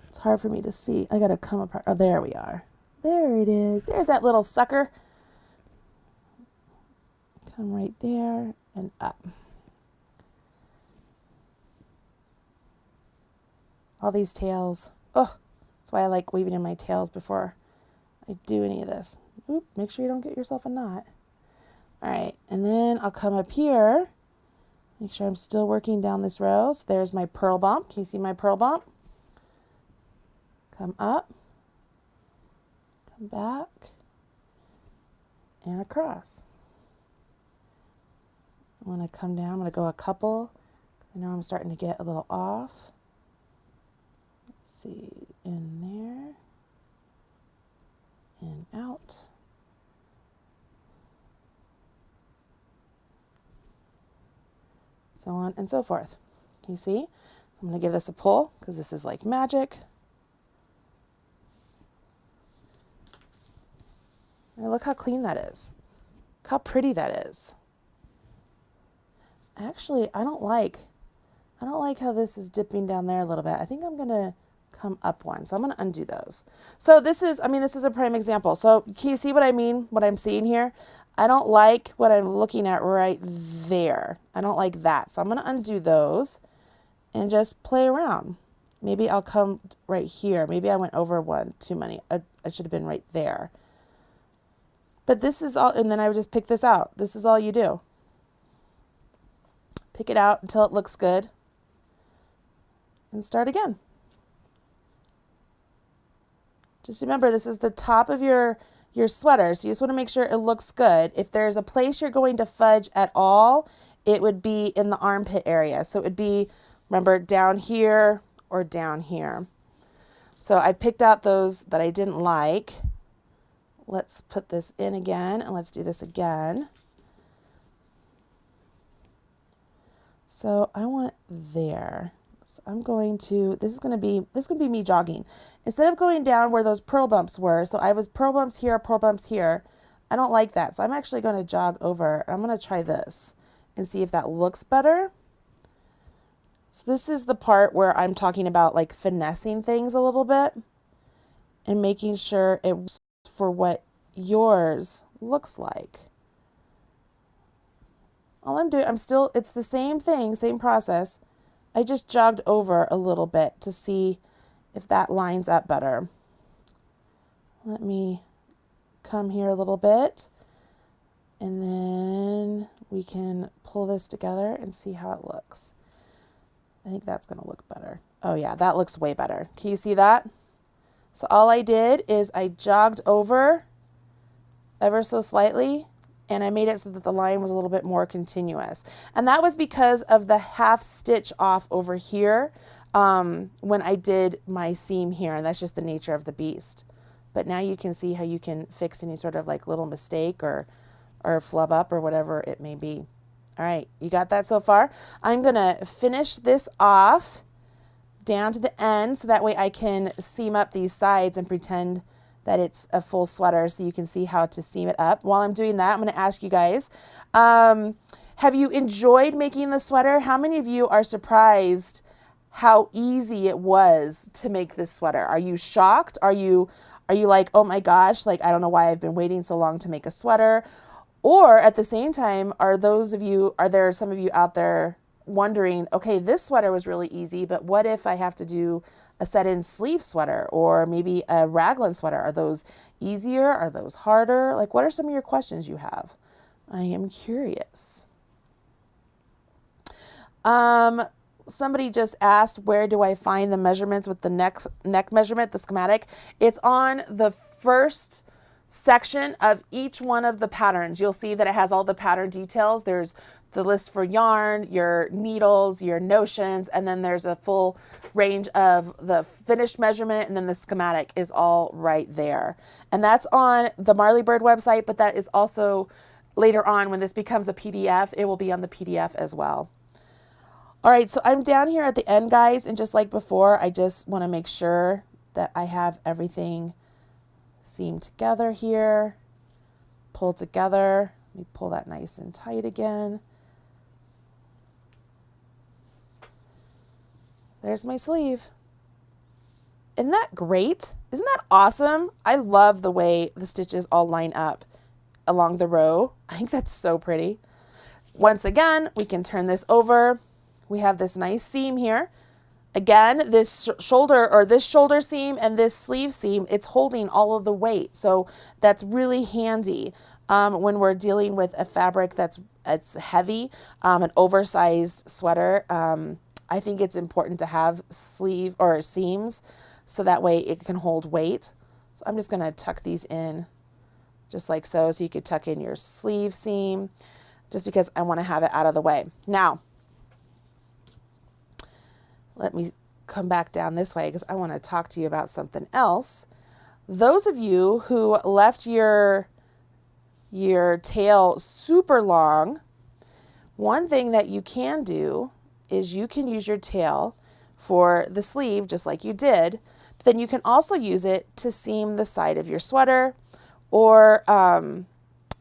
It's hard for me to see. I got to come apart. Oh, there we are. There it is. There's that little sucker. Come right there and up. All these tails. Oh, that's why I like weaving in my tails before I do any of this. Oop, make sure you don't get yourself a knot. All right, and then I'll come up here. Make sure I'm still working down this row. So there's my purl bump. Can you see my purl bump? Come up, come back, and across. I'm going to come down. I'm going to go a couple. I know I'm starting to get a little off. Let's see, in there, and out. So on and so forth. Can you see? I'm going to give this a pull because this is like magic. And look how clean that is. Look how pretty that is. Actually, I don't like how this is dipping down there a little bit. I think I'm going to come up one. So I'm going to undo those. So this is a prime example. So can you see what I mean? What I'm seeing here? I don't like what I'm looking at right there. I don't like that. So I'm going to undo those and just play around. Maybe I'll come right here. Maybe I went over one too many. I should have been right there. But this is all, and then I would just pick this out. This is all you do. Pick it out until it looks good. and start again. Just remember, this is the top of your sweater, so you just want to make sure it looks good. If there's a place you're going to fudge at all, it would be in the armpit area. So it would be, remember, down here or down here. So I picked out those that I didn't like. Let's put this in again, and let's do this again. So I want there. So I'm going to, this is going to be me jogging. Instead of going down where those pearl bumps were, so I was pearl bumps here, I don't like that. So I'm actually going to jog over. I'm going to try this and see if that looks better. So this is the part where I'm talking about like finessing things a little bit and making sure it works for what yours looks like. All I'm doing, it's the same thing, same process. I just jogged over a little bit to see if that lines up better. Let me come here a little bit, and then we can pull this together and see how it looks. I think that's going to look better. Oh yeah, that looks way better. Can you see that? So all I did is I jogged over ever so slightly, and I made it so that the line was a little bit more continuous. And that was because of the half stitch off over here when I did my seam here, and that's just the nature of the beast. But now you can see how you can fix any sort of like little mistake or flub up or whatever it may be. All right, you got that so far? I'm gonna finish this off down to the end so that way I can seam up these sides and pretend that it's a full sweater so you can see how to seam it up. While I'm doing that, I'm going to ask you guys, have you enjoyed making the sweater? How many of you are surprised how easy it was to make this sweater? Are you shocked? Are you like, oh my gosh, like I don't know why I've been waiting so long to make a sweater? Or at the same time, are there some of you out there wondering, okay, this sweater was really easy, but what if I have to do a set-in sleeve sweater or maybe a raglan sweater? Are those easier? Are those harder? Like, what are some of your questions you have? I am curious. Somebody just asked, where do I find the measurements with the neck measurement, the schematic? It's on the first section of each one of the patterns. You'll see that it has all the pattern details. There's the list for yarn, your needles, your notions, and then there's a full range of the finished measurement, and then the schematic is all right there. And that's on the Marley Bird website, but that is also later on when this becomes a PDF, it will be on the PDF as well. All right, so I'm down here at the end, guys, and just like before, I just want to make sure that I have everything seam together here, pull together. Let me pull that nice and tight again. There's my sleeve. Isn't that great? Isn't that awesome? I love the way the stitches all line up along the row. I think that's so pretty. Once again, we can turn this over. We have this nice seam here. Again, this shoulder seam and this sleeve seam, it's holding all of the weight. So that's really handy when we're dealing with a fabric it's heavy, an oversized sweater. I think it's important to have sleeve or seams so that way it can hold weight. So I'm just going to tuck these in just like so. So you could tuck in your sleeve seam just because I want to have it out of the way. Now, let me come back down this way because I want to talk to you about something else. Those of you who left your tail super long, one thing that you can do is you can use your tail for the sleeve just like you did, but then you can also use it to seam the side of your sweater or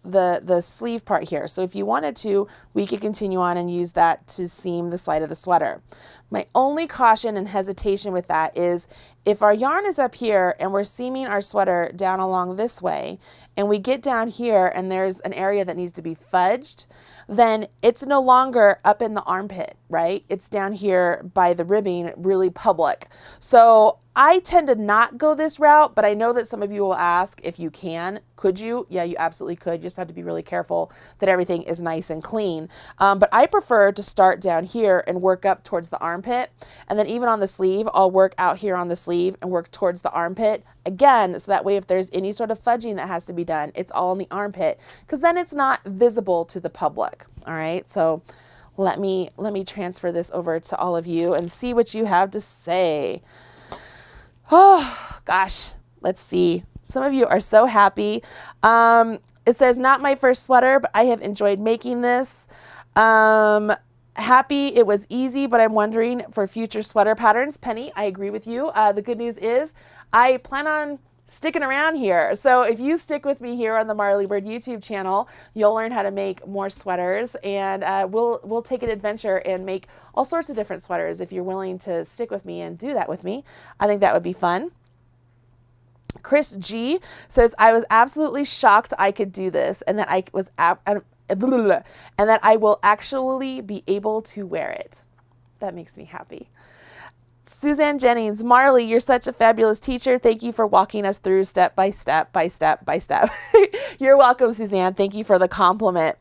the sleeve part here. So if you wanted to, we could continue on and use that to seam the side of the sweater. My only caution and hesitation with that is if our yarn is up here and we're seaming our sweater down along this way and we get down here and there's an area that needs to be fudged, then it's no longer up in the armpit, right? It's down here by the ribbing, really public. So I tend to not go this route, but I know that some of you will ask if you can. Could you? Yeah, you absolutely could. You just have to be really careful that everything is nice and clean. But I prefer to start down here and work up towards the armpit armpit. And then even on the sleeve, I'll work out here on the sleeve and work towards the armpit again. So that way, if there's any sort of fudging that has to be done, it's all in the armpit, because then it's not visible to the public. All right. So let me transfer this over to all of you and see what you have to say. Oh gosh, let's see. Some of you are so happy. It says, not my first sweater, but I have enjoyed making this. Happy it was easy, but I'm wondering for future sweater patterns. Penny, I agree with you. The good news is I plan on sticking around here. So if you stick with me here on the Marley Bird YouTube channel, you'll learn how to make more sweaters, and we'll take an adventure and make all sorts of different sweaters if you're willing to stick with me and do that with me. I think that would be fun. Chris G says, I was absolutely shocked I could do this, and that and that I will actually be able to wear it. That makes me happy. Suzanne Jennings, Marley, you're such a fabulous teacher. Thank you for walking us through step by step by step by step. You're welcome, Suzanne. Thank you for the compliment.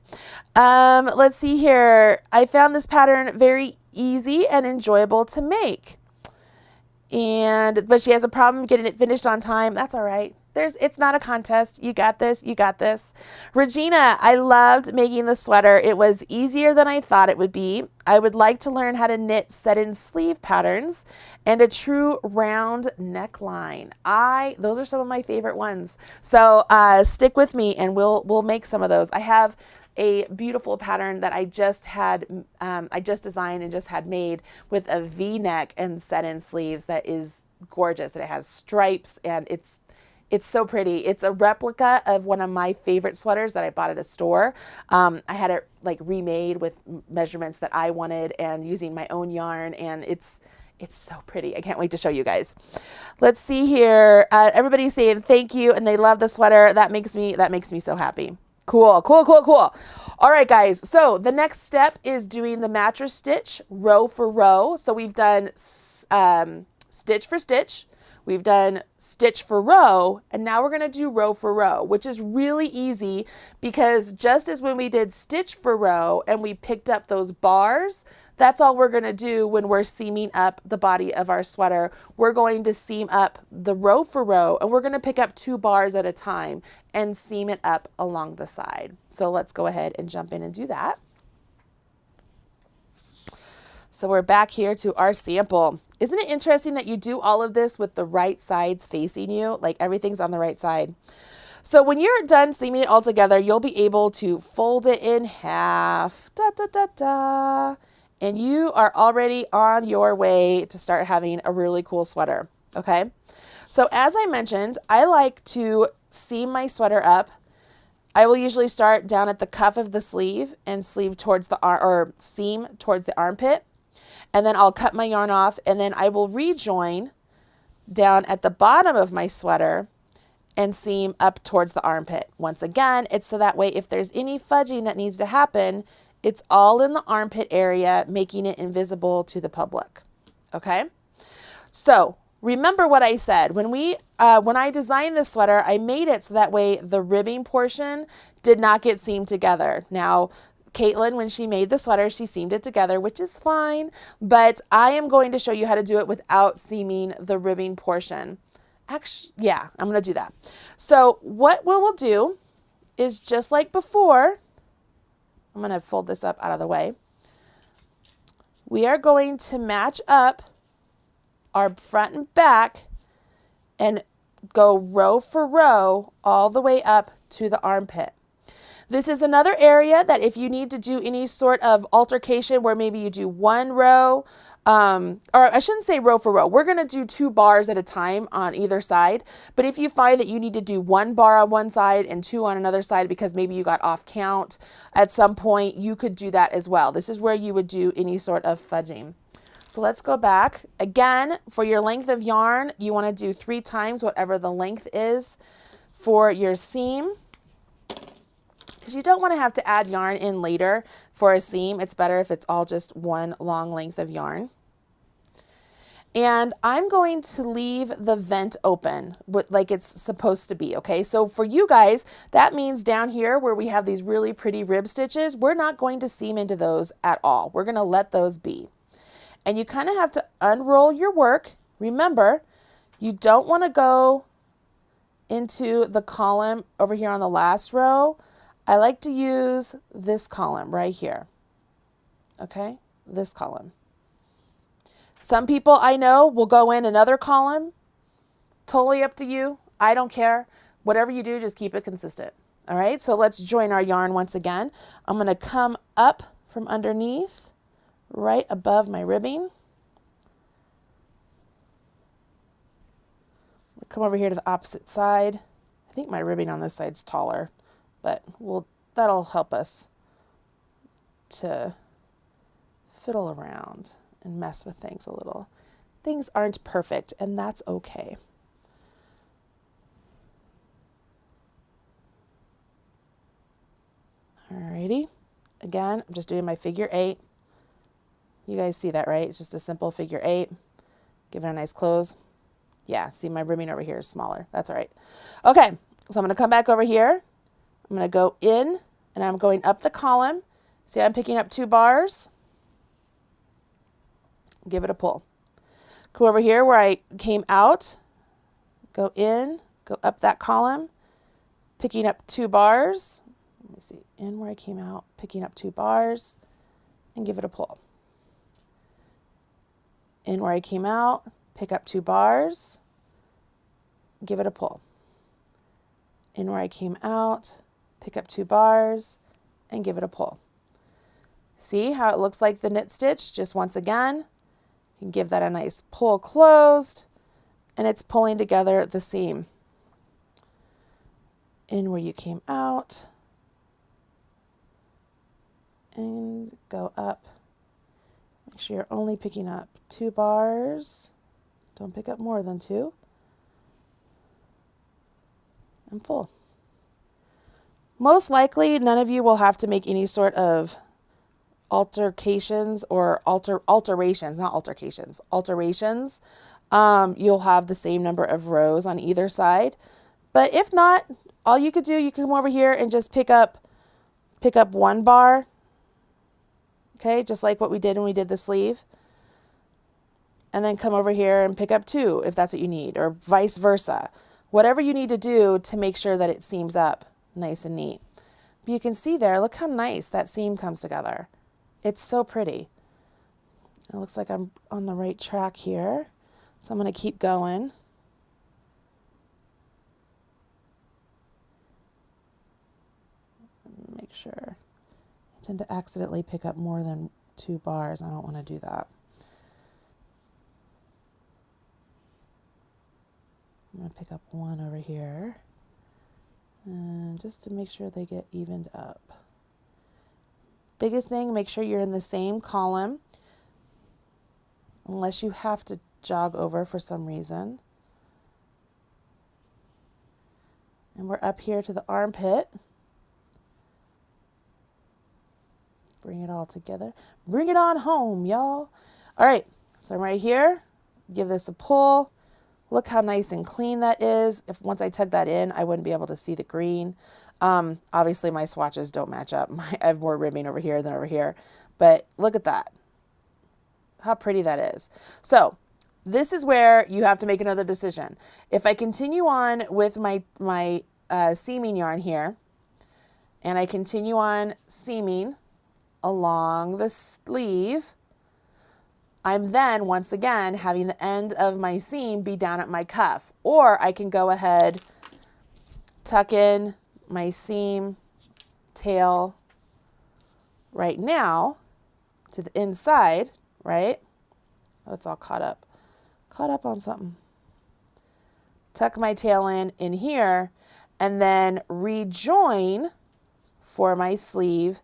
Let's see here. I found this pattern very easy and enjoyable to make. But she has a problem getting it finished on time. That's all right. It's not a contest. You got this. You got this. Regina, I loved making the sweater. It was easier than I thought it would be. I would like to learn how to knit set-in sleeve patterns and a true round neckline. Those are some of my favorite ones. So stick with me and we'll make some of those. I have a beautiful pattern that I just designed and just had made with a V-neck and set-in sleeves that is gorgeous, and it has stripes, and it's so pretty. It's a replica of one of my favorite sweaters that I bought at a store. I had it like remade with measurements that I wanted and using my own yarn, and it's so pretty. I can't wait to show you guys. Let's see here. Everybody's saying thank you and they love the sweater. That makes me so happy. Cool, cool, cool, cool. All right, guys. So the next step is doing the mattress stitch row for row. So we've done stitch for stitch. We've done stitch for row, and now we're going to do row for row, which is really easy because just as when we did stitch for row and we picked up those bars, that's all we're going to do when we're seaming up the body of our sweater. We're going to seam up the row for row, and we're going to pick up 2 bars at a time and seam it up along the side. So let's go ahead and jump in and do that. So we're back here to our sample. Isn't it interesting that you do all of this with the right sides facing you? Like everything's on the right side. So when you're done seaming it all together, you'll be able to fold it in half. Da, da, da, da. And you are already on your way to start having a really cool sweater. Okay. So as I mentioned, I like to seam my sweater up. I will usually start down at the cuff of the sleeve and sleeve towards the seam towards the armpit. And then I'll cut my yarn off, and then I will rejoin down at the bottom of my sweater and seam up towards the armpit. Once again, it's so that way if there's any fudging that needs to happen, it's all in the armpit area, making it invisible to the public. Okay? So remember what I said. When I designed this sweater, I made it so that way the ribbing portion did not get seamed together. Now, Caitlin, when she made the sweater, she seamed it together, which is fine, but I am going to show you how to do it without seaming the ribbing portion. Actually, yeah, I'm going to do that. So what we'll do is just like before, I'm going to fold this up out of the way. We are going to match up our front and back and go row for row all the way up to the armpit. This is another area that if you need to do any sort of altercation where maybe you do 1 row, or I shouldn't say row for row. We're going to do 2 bars at a time on either side. But if you find that you need to do 1 bar on one side and 2 on another side because maybe you got off count at some point, you could do that as well. This is where you would do any sort of fudging. So let's go back. Again, for your length of yarn, you want to do 3 times whatever the length is for your seam. Because you don't want to have to add yarn in later for a seam. It's better if it's all just one long length of yarn. And I'm going to leave the vent open like it's supposed to be, okay? So for you guys, that means down here where we have these really pretty rib stitches, we're not going to seam into those at all. We're going to let those be. And you kind of have to unroll your work. Remember, you don't want to go into the column over here on the last row. I like to use this column right here. Okay, this column. Some people I know will go in another column. Totally up to you. I don't care. Whatever you do, just keep it consistent. All right, so let's join our yarn once again. I'm going to come up from underneath, right above my ribbing. Come over here to the opposite side. I think my ribbing on this side's taller, but that'll help us to fiddle around and mess with things a little. Things aren't perfect, and that's okay. Alrighty, again, I'm just doing my figure 8. You guys see that, right? It's just a simple figure 8. Give it a nice close. Yeah, see my ribbing over here is smaller. That's all right. Okay, so I'm going to come back over here. I'm going to go in, and I'm going up the column. See, I'm picking up 2 bars. Give it a pull. Come over here where I came out. Go in, go up that column, picking up 2 bars. Let me see, in where I came out, picking up 2 bars, and give it a pull. In where I came out, pick up 2 bars, give it a pull. In where I came out, pick up 2 bars, and give it a pull. See how it looks like the knit stitch? Just once again, you can give that a nice pull closed, and it's pulling together the seam. In where you came out, and go up. Make sure you're only picking up 2 bars. Don't pick up more than 2. And pull. Most likely, none of you will have to make any sort of alterations. You'll have the same number of rows on either side. But if not, all you could do, you can come over here and just pick up 1 bar. Okay, just like what we did when we did the sleeve. And then come over here and pick up 2 if that's what you need, or vice versa. Whatever you need to do to make sure that it seams up nice and neat. But you can see there, look how nice that seam comes together. It's so pretty. It looks like I'm on the right track here. So I'm going to keep going. Make sure. I tend to accidentally pick up more than 2 bars. I don't want to do that. I'm going to pick up 1 over here, and just to make sure they get evened up. Biggest thing, make sure you're in the same column, unless you have to jog over for some reason. And we're up here to the armpit. Bring it all together. Bring it on home, y'all. All right, so I'm right here. Give this a pull. Look how nice and clean that is. If once I tug that in, I wouldn't be able to see the green. Obviously, my swatches don't match up. I have more ribbing over here than over here. But look at that. How pretty that is. So this is where you have to make another decision. If I continue on with my seaming yarn here, and I continue on seaming along the sleeve, I'm then, once again, having the end of my seam be down at my cuff. Or I can go ahead, tuck in my seam tail right now to the inside, right? Oh, it's all caught up on something. Tuck my tail in here, and then rejoin for my sleeve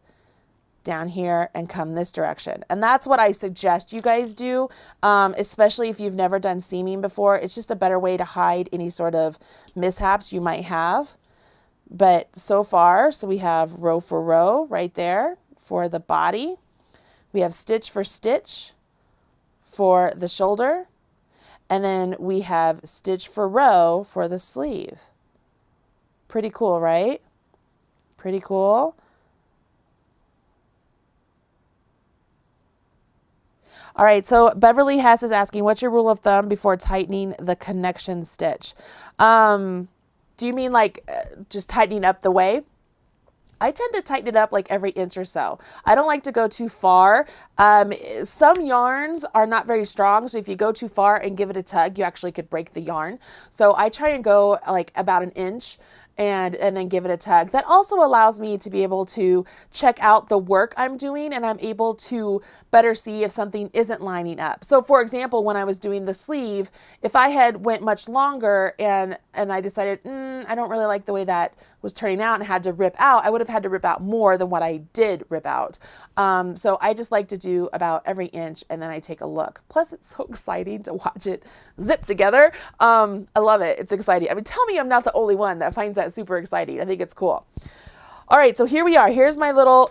down here and come this direction. And that's what I suggest you guys do, especially if you've never done seaming before. It's just a better way to hide any sort of mishaps you might have. But so far, so we have row for row right there for the body. We have stitch for stitch for the shoulder. And then we have stitch for row for the sleeve. Pretty cool, right? Pretty cool. All right, so Beverly Hess is asking, what's your rule of thumb before tightening the connection stitch? Do you mean like just tightening up the way? I tend to tighten it up like every inch or so. I don't like to go too far. Some yarns are not very strong, so if you go too far and give it a tug, you actually could break the yarn. So I try and go like about an inch and then give it a tug. That also allows me to be able to check out the work I'm doing, and I'm able to better see if something isn't lining up. So for example, when I was doing the sleeve, if I had went much longer and I decided, I don't really like the way that was turning out and had to rip out, I would have had to rip out more than what I did rip out. So I just like to do about every inch and then I take a look. Plus it's so exciting to watch it zip together. I love it. It's exciting. I mean, tell me I'm not the only one that finds that super exciting. I think it's cool. All right, so here we are. Here's my little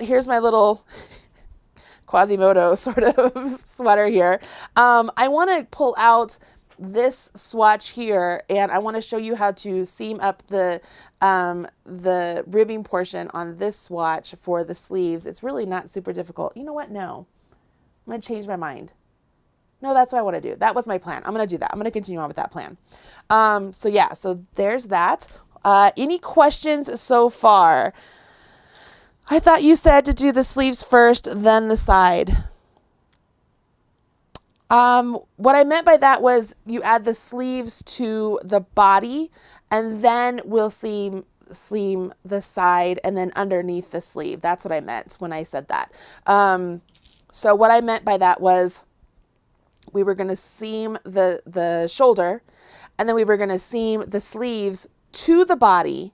Quasimodo sort of sweater here. I want to pull out this swatch here, and I want to show you how to seam up the ribbing portion on this swatch for the sleeves. It's really not super difficult. You know what? No, I'm going to change my mind. No, that's what I want to do. That was my plan. I'm going to do that. I'm going to continue on with that plan. So yeah, so there's that. Any questions so far? I thought you said to do the sleeves first, then the side. What I meant by that was you add the sleeves to the body and then we'll seam the side and then underneath the sleeve. That's what I meant when I said that. So what I meant by that was we were going to seam the shoulder and then we were going to seam the sleeves to the body.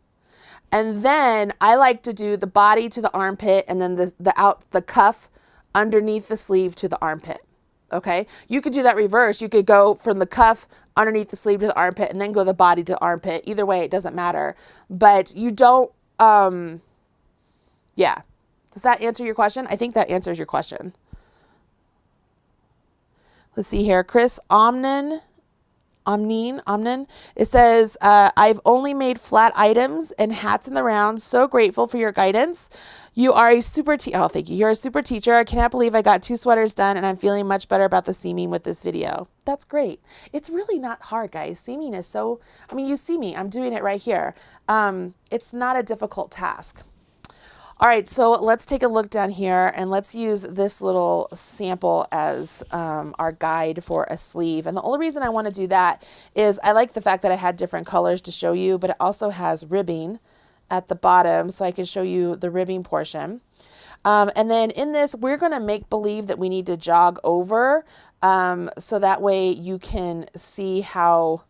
And then I like to do the body to the armpit and then the cuff underneath the sleeve to the armpit. Okay. You could do that reverse. You could go from the cuff underneath the sleeve to the armpit and then go the body to the armpit. Either way, it doesn't matter, but you don't, yeah. Does that answer your question? I think that answers your question. Let's see here. Chris Omnin. It says, I've only made flat items and hats in the round. So grateful for your guidance. You are a super oh, thank you. You're a super teacher. I cannot believe I got 2 sweaters done and I'm feeling much better about the seaming with this video. That's great. It's really not hard, guys. Seaming is so, I mean, you see me, I'm doing it right here. It's not a difficult task. All right, so let's take a look down here and let's use this little sample as our guide for a sleeve. And the only reason I want to do that is I like the fact that I had different colors to show you, but it also has ribbing at the bottom so I can show you the ribbing portion. And then in this, we're going to make believe that we need to jog over so that way you can see how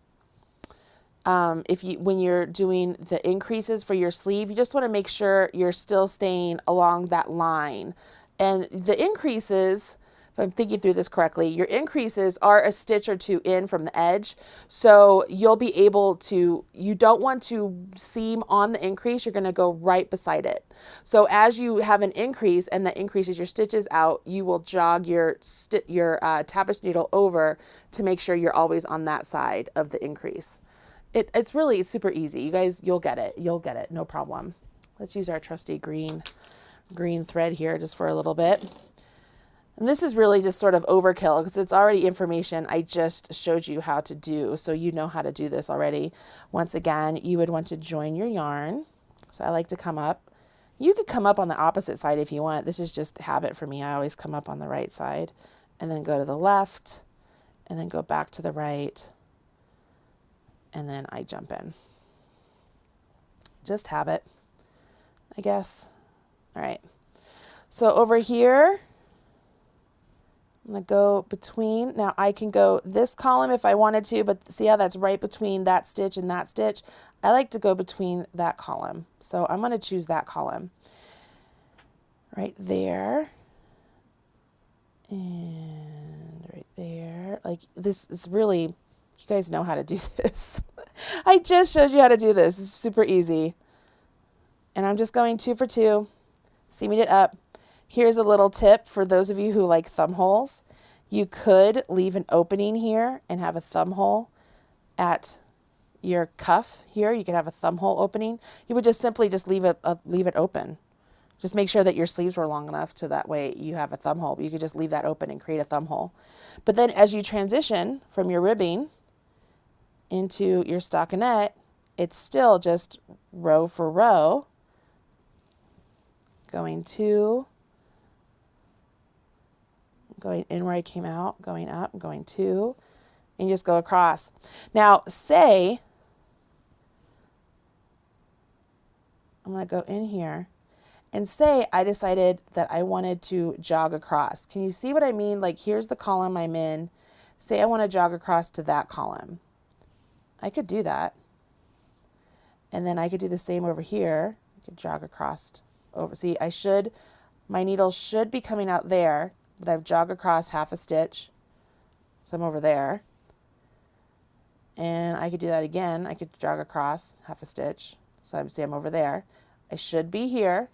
when you're doing the increases for your sleeve, you just want to make sure you're still staying along that line. And the increases, if I'm thinking through this correctly, your increases are a stitch or 2 in from the edge. So you'll be able to, you don't want to seam on the increase, you're going to go right beside it. So as you have an increase and that increases your stitches out, you will jog your tapestry needle over to make sure you're always on that side of the increase. It's really super easy. You guys, you'll get it. You'll get it. No problem. Let's use our trusty green thread here just for a little bit. And this is really just sort of overkill because it's already information I just showed you how to do. So you know how to do this already. Once again, you would want to join your yarn. So I like to come up. You could come up on the opposite side if you want. This is just habit for me. I always come up on the right side and then go to the left and then go back to the right. And then I jump in. Just habit, I guess. All right. So over here, I'm going to go between. Now I can go this column if I wanted to, but see how that's right between that stitch and that stitch? I like to go between that column. So I'm going to choose that column right there. And right there. Like this is really... You guys know how to do this. I just showed you how to do this. It's super easy. And I'm just going 2 for 2, seaming it up. Here's a little tip for those of you who like thumb holes. You could leave an opening here and have a thumb hole at your cuff here. You could have a thumb hole opening. You would just simply just leave it open. Just make sure that your sleeves were long enough to that way you have a thumb hole. You could just leave that open and create a thumb hole. But then as you transition from your ribbing into your stockinette, it's still just row for row, going two, going in where I came out, going up, going two, and you just go across. Now, say, I'm going to go in here, and say I decided that I wanted to jog across. Can you see what I mean? Like, here's the column I'm in. Say I want to jog across to that column. I could do that. And then I could do the same over here. I could jog across over. See, my needle should be coming out there, but I've jogged across half a stitch. So I'm over there. And I could do that again. I could jog across half a stitch. So I'm over there. I should be here,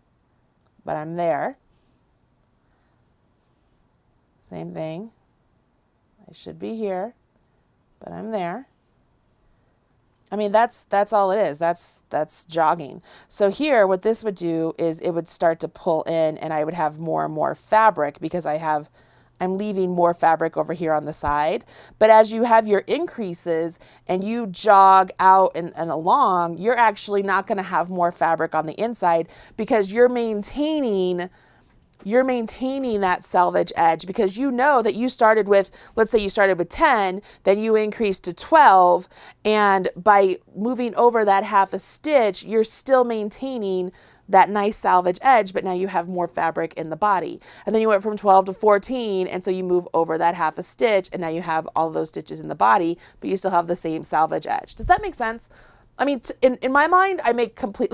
but I'm there. Same thing. I should be here, but I'm there. I mean, that's all it is. That's jogging. So here, what this would do is it would start to pull in, and I would have more and more fabric because I'm leaving more fabric over here on the side. But as you have your increases and you jog out and along, you're actually not going to have more fabric on the inside because you're maintaining that selvage edge, because you know that you started with, let's say you started with 10, then you increased to 12, and by moving over that half a stitch, you're still maintaining that nice salvage edge, but now you have more fabric in the body. And then you went from 12 to 14, and so you move over that half a stitch, and now you have all those stitches in the body, but you still have the same salvage edge. Does that make sense? I mean, in my mind, I make complete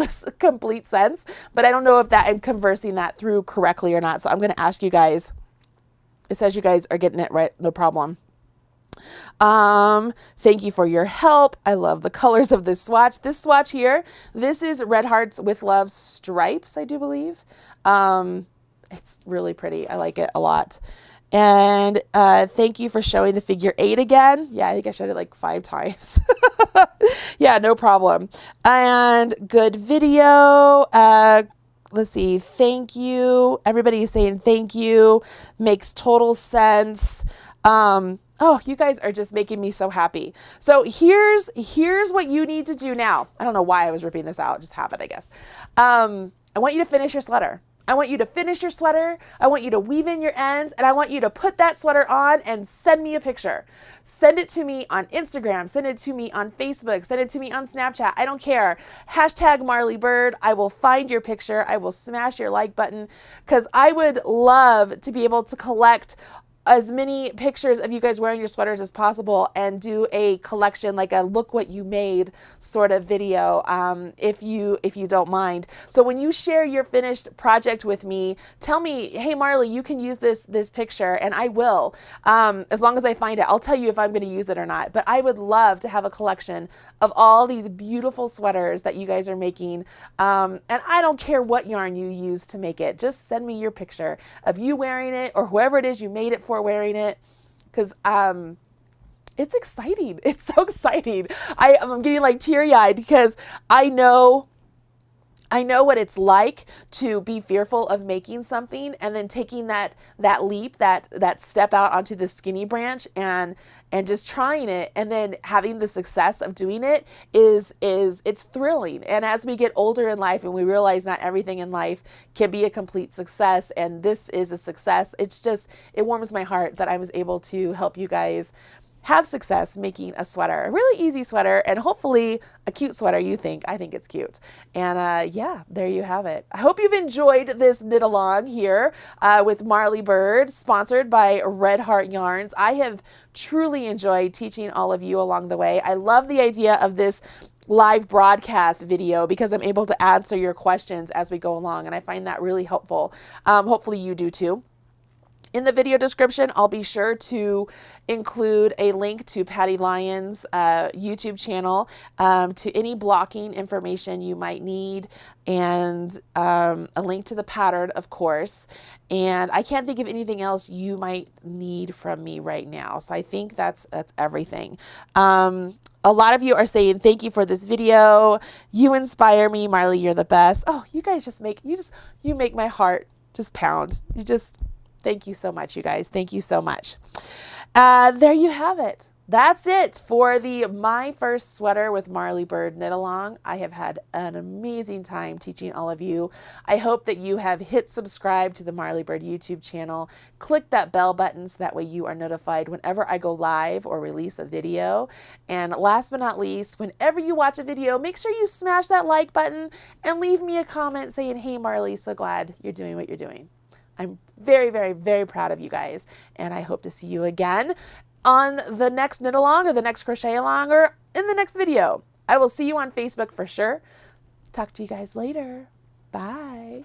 sense, but I don't know if I'm conversing that through correctly or not. So I'm going to ask you guys. It says you guys are getting it right. No problem. Thank you for your help. I love the colors of this swatch. This swatch here, this is Red Hearts with Love Stripes, I do believe. It's really pretty. I like it a lot. And thank you for showing the figure 8 again. Yeah, I think I showed it like 5 times. Yeah, no problem. And good video. Let's see. Thank you. Everybody's saying thank you. Makes total sense. Oh, you guys are just making me so happy. So here's what you need to do now. I don't know why I was ripping this out. Just habit, I guess. I want you to finish your sweater. I want you to finish your sweater. I want you to weave in your ends, and I want you to put that sweater on and send me a picture. Send it to me on Instagram. Send it to me on Facebook. Send it to me on Snapchat. I don't care. Hashtag Marley Bird. I will find your picture. I will smash your like button, because I would love to be able to collect as many pictures of you guys wearing your sweaters as possible and do a collection, like a look what you made sort of video, if you don't mind. So when you share your finished project with me, tell me, hey Marley, you can use this picture, and I will, as long as I find it. I'll tell you if I'm going to use it or not. But I would love to have a collection of all these beautiful sweaters that you guys are making, and I don't care what yarn you use to make it. Just send me your picture of you wearing it, or whoever it is you made it for wearing it, because it's exciting. It's so exciting. I'm getting like teary-eyed, because I know what it's like to be fearful of making something and then taking that leap, that step out onto the skinny branch and just trying it, and then having the success of doing it it's thrilling. And as we get older in life and we realize not everything in life can be a complete success, and this is a success, it warms my heart that I was able to help you guys have success making a sweater, a really easy sweater, and hopefully a cute sweater. I think it's cute. And yeah, there you have it. I hope you've enjoyed this knit along here with Marley Bird, sponsored by Red Heart Yarns. I have truly enjoyed teaching all of you along the way. I love the idea of this live broadcast video because I'm able to answer your questions as we go along, and I find that really helpful. Hopefully you do too. In the video description, I'll be sure to include a link to Patty Lyon's YouTube channel, to any blocking information you might need, and a link to the pattern, of course. And I can't think of anything else you might need from me right now. So I think that's everything. A lot of you are saying, thank you for this video. You inspire me. Marley, you're the best. Oh, you guys you make my heart just pound. Thank you so much, you guys. Thank you so much. There you have it. That's it for the My First Sweater with Marley Bird knit along. I have had an amazing time teaching all of you. I hope that you have hit subscribe to the Marley Bird YouTube channel. Click that bell button so that way you are notified whenever I go live or release a video. And last but not least, whenever you watch a video, make sure you smash that like button and leave me a comment saying, hey Marley, so glad you're doing what you're doing. I'm very, very, very proud of you guys, and I hope to see you again on the next knit along or the next crochet along or in the next video. I will see you on Facebook for sure. Talk to you guys later. Bye.